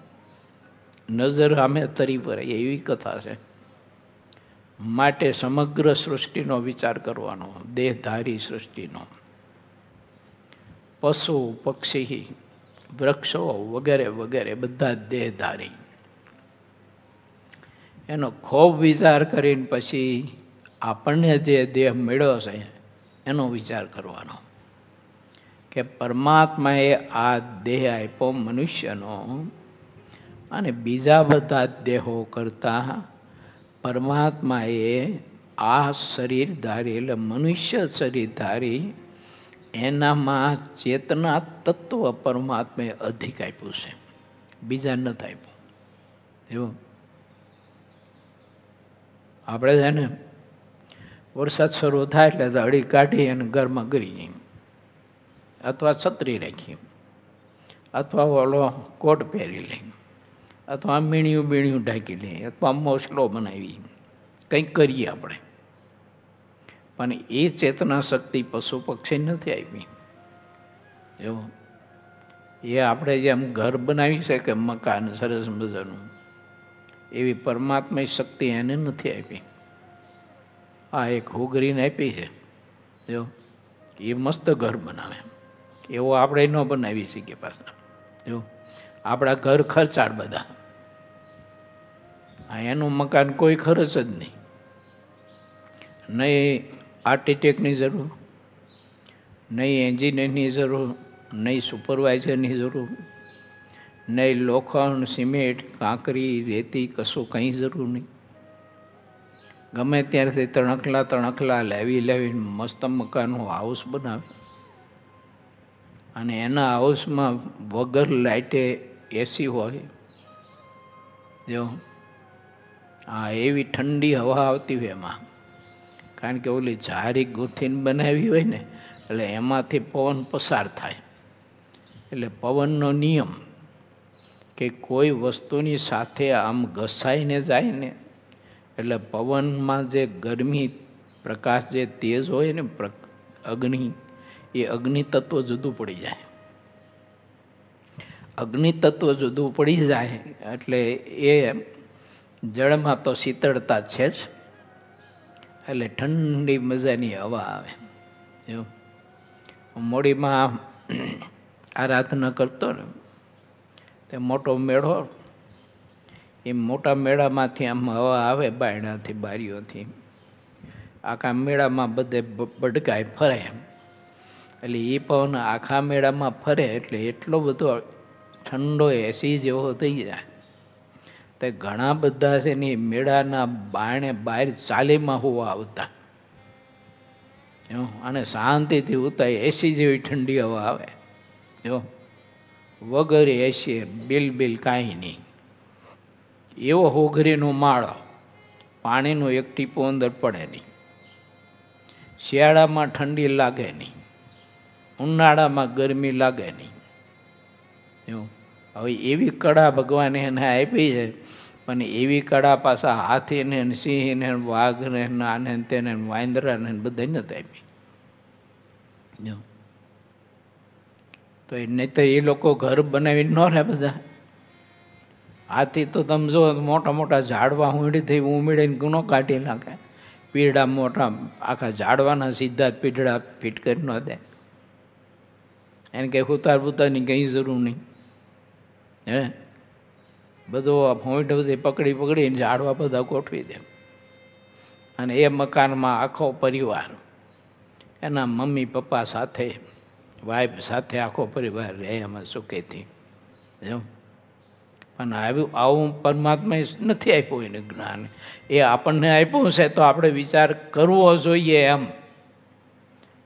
નજર આમે તરી પડે એવી કથા છે. માટે સમગ્ર સૃષ્ટિનો વિચાર કરવાનો, દેહધારી સૃષ્ટિનો. પશુ પક્ષી વૃક્ષો વગેરે વગેરે બધા દેહધારી. એનો ખૂબ વિચાર કરીને પછી આપણને જે દેહ મળ્યો છે એનો વિચાર કરવાનો કે પરમાત્માએ આ દેહ આપ્યો મનુષ્યનો, અને બીજા બધા દેહો કરતાં પરમાત્માએ આ શરીરધારી એટલે મનુષ્ય શરીરધારી એનામાં ચેતના તત્વ પરમાત્માએ અધિક આપ્યું છે, બીજા નથી આપ્યું. એવું આપણે છે ને વરસાદ શરૂ થાય એટલે દડી કાઢી અને ઘરમાં ગરી જઈએ, અથવા છત્રી રાખી, અથવા ઓલો કોટ પહેરી લઈ, અથવા મીણિયું ઢાંકી લઈએ, અથવા મોસલો બનાવી, કંઈક કરીએ આપણે. પણ એ ચેતના શક્તિ પશુ પક્ષી નથી આપી. જો એ આપણે જેમ ઘર બનાવી છે કે મકાન સરસ મજાનું, એવી પરમાત્મા શક્તિ એને નથી આપી. આ એક હુગરીને આપી છે. જો એ મસ્ત ઘર બનાવે, એવો આપણે ન બનાવી શકીએ પાછા. જો આપણા ઘર ખર્ચાળ બધા, એનું મકાન કોઈ ખર્ચ જ નહીં, નહીં આર્કિટેક્ટની જરૂર, નહીં એન્જિનિયરની જરૂર, નહીં સુપરવાઇઝરની જરૂર, નહીં લોખંડ, સિમેન્ટ, કાંકરી, રેતી, કશું કંઈ જરૂર નહીં. ગમે ત્યારથી ત્રણખલા લેવીને મસ્ત મકાનનું હાઉસ બનાવે અને એના હાઉસમાં વગર લાઇટે એસી હોય. જો હા, એવી ઠંડી હવા આવતી હોય એમાં, કારણ કે ઓલી જારી ગૂંથીને બનાવી હોય ને એટલે એમાંથી પવન પસાર થાય. એટલે પવનનો નિયમ કે કોઈ વસ્તુની સાથે આમ ઘસાઈને જાય ને એટલે પવનમાં જે ગરમી પ્રકાશ જે તેજ હોય ને અગ્નિ, એ અગ્નિ તત્વ જુદું પડી જાય. અગ્નિ તત્વ જુદું પડી જાય એટલે એ જળમાં તો શીતળતા છે જ, એટલે ઠંડી મજાની હવા આવે. જો મોડીમાં આરાધના કરતો ને તે મોટો મેળો, એ મોટા મેળામાંથી આમ હવા આવે બાયણાથી, બારીઓથી, આખા મેળામાં બધે બડકાય ફરે. એટલે એ પવન આખા મેળામાં ફરે એટલે એટલો બધો ઠંડો એસી જેવો થઈ જાય. તે ઘણા બધા છે ને મેળાના બારણે બહાર ચાલીમાં હોવા આવતા અને શાંતિથી ઉતા એસી જેવી ઠંડી હવા આવે. જો વગર એસી બિલ કાંઈ નહીં. એવો હોઘરીનો માળો, પાણીનું એક ટીપું અંદર પડે નહીં. શિયાળામાં ઠંડી લાગે નહીં, ઉનાળામાં ગરમી લાગે નહીં. હવે એવી કળા ભગવાને એને આપી છે, પણ એવી કળા પાછા હાથીને, સિંહને, વાઘને, આને તેને, વાંદરાને બધા નથી આપી. તો નહીં તો એ લોકો ઘર બનાવીને ન રહે બધા. હાથી તો તમે જો મોટા મોટા ઝાડવા ઉંડી થઈ ઉમેડીને ગુનો કાઢી નાખે. પીડા મોટા આખા ઝાડવાના સીધા પીડા ફીટ કરી ન દે. એને કંઈ ઉતાર બુતારની કંઈ જરૂર નહીં. હે બધું હોઈટ બધી પકડીને ઝાડવા બધા ગોઠવી દે. અને એ મકાનમાં આખો પરિવાર એના મમ્મી પપ્પા સાથે, વાઈફ સાથે આખો પરિવાર રહે એમાં સુખેથી. જો અને આવું પરમાત્માએ નથી આપ્યું એને જ્ઞાન, એ આપણને આપ્યું છે તો આપણે વિચાર કરવો જોઈએ એમ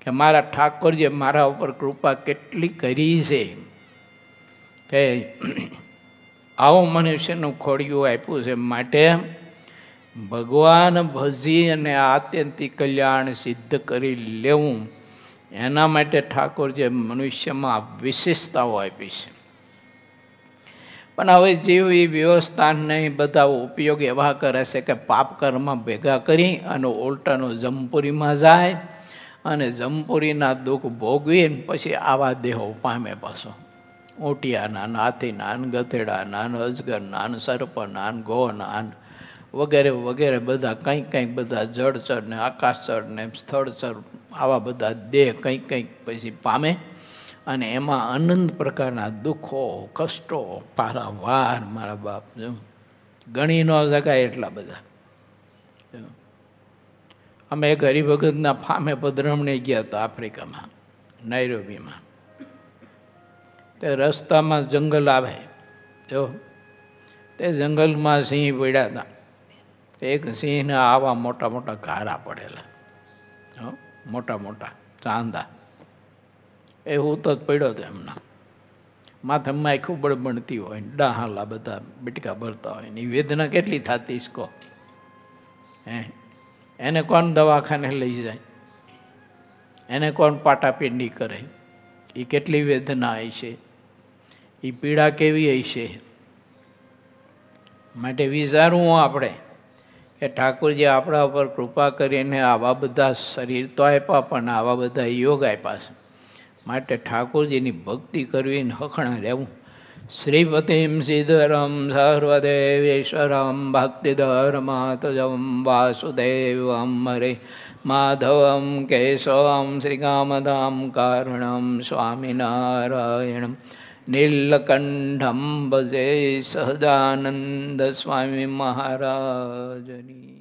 કે મારા ઠાકોરજીએ મારા ઉપર કૃપા કેટલી કરી છે કે આવું મનુષ્યનું ખોડિયું આપ્યું છે. માટે ભગવાન ભજી અને આત્યંતિક કલ્યાણ સિદ્ધ કરી લેવું, એના માટે ઠાકોરજીએ મનુષ્યમાં વિશેષતાઓ આપી છે. પણ હવે જેવી વ્યવસ્થાને બધા ઉપયોગ એવા કરે છે કે પાપ કર્મ ભેગા કરી અને ઉલટાનું જમપુરીમાં જાય અને જમપુરીના દુઃખ ભોગવીને પછી આવા દેહો પામે. પાછો ઊંટિયાના, હાથીના, ગધેડાના, અજગરના, સર્પના, ગોના વગેરે વગેરે બધા કંઈક બધા જળચર ને આકાશચર ને સ્થળચર આવા બધા દેહ કંઈક પછી પામે અને એમાં અનંત પ્રકારના દુઃખો, કષ્ટો પારાવાર મારા બાપ જો ગણી ન શકાય એટલા બધા. અમે એક હરિભગતના ફામે પધરામણે ગયા હતા આફ્રિકામાં, નાઇરોબીમાં. તે રસ્તામાં જંગલ આવે, જો તે જંગલમાં સિંહ પડ્યા હતા. એક સિંહના આવા મોટા મોટા ઘારા પડેલા, મોટા મોટા ચાંદા. એ હું તો પડ્યો હતો એમના માથે માખું બળબણતી હોય, ડાહાલા બધા બટકા ભરતા હોય ને એ વેદના કેટલી થતી ઇસકો. એને કોણ દવાખાને લઈ જાય, એને કોણ પાટાપીંડી કરે, એ કેટલી વેદના હશે, એ પીડા કેવી હશે. માટે વિચારવું આપણે કે ઠાકોરજી આપણા ઉપર કૃપા કરીને આવા બધા શરીર તો આપ્યા પણ આવા બધા યોગ આપ્યા છે. માટે ઠાકોરજીની ભક્તિ કરવી ને હખણા રહેવું. શ્રીપતિમ શ્રીધરમ સર્વદેવેશ્વરમ ભક્તિધર્માતજમ વાસુદેવમ હરે માધવમ કેશવમ શ્રીકામદામ કારણમ સ્વામિનારાયણમ નીલકંઠમ ભજે સહજાનંદ સ્વામી મહારાજની.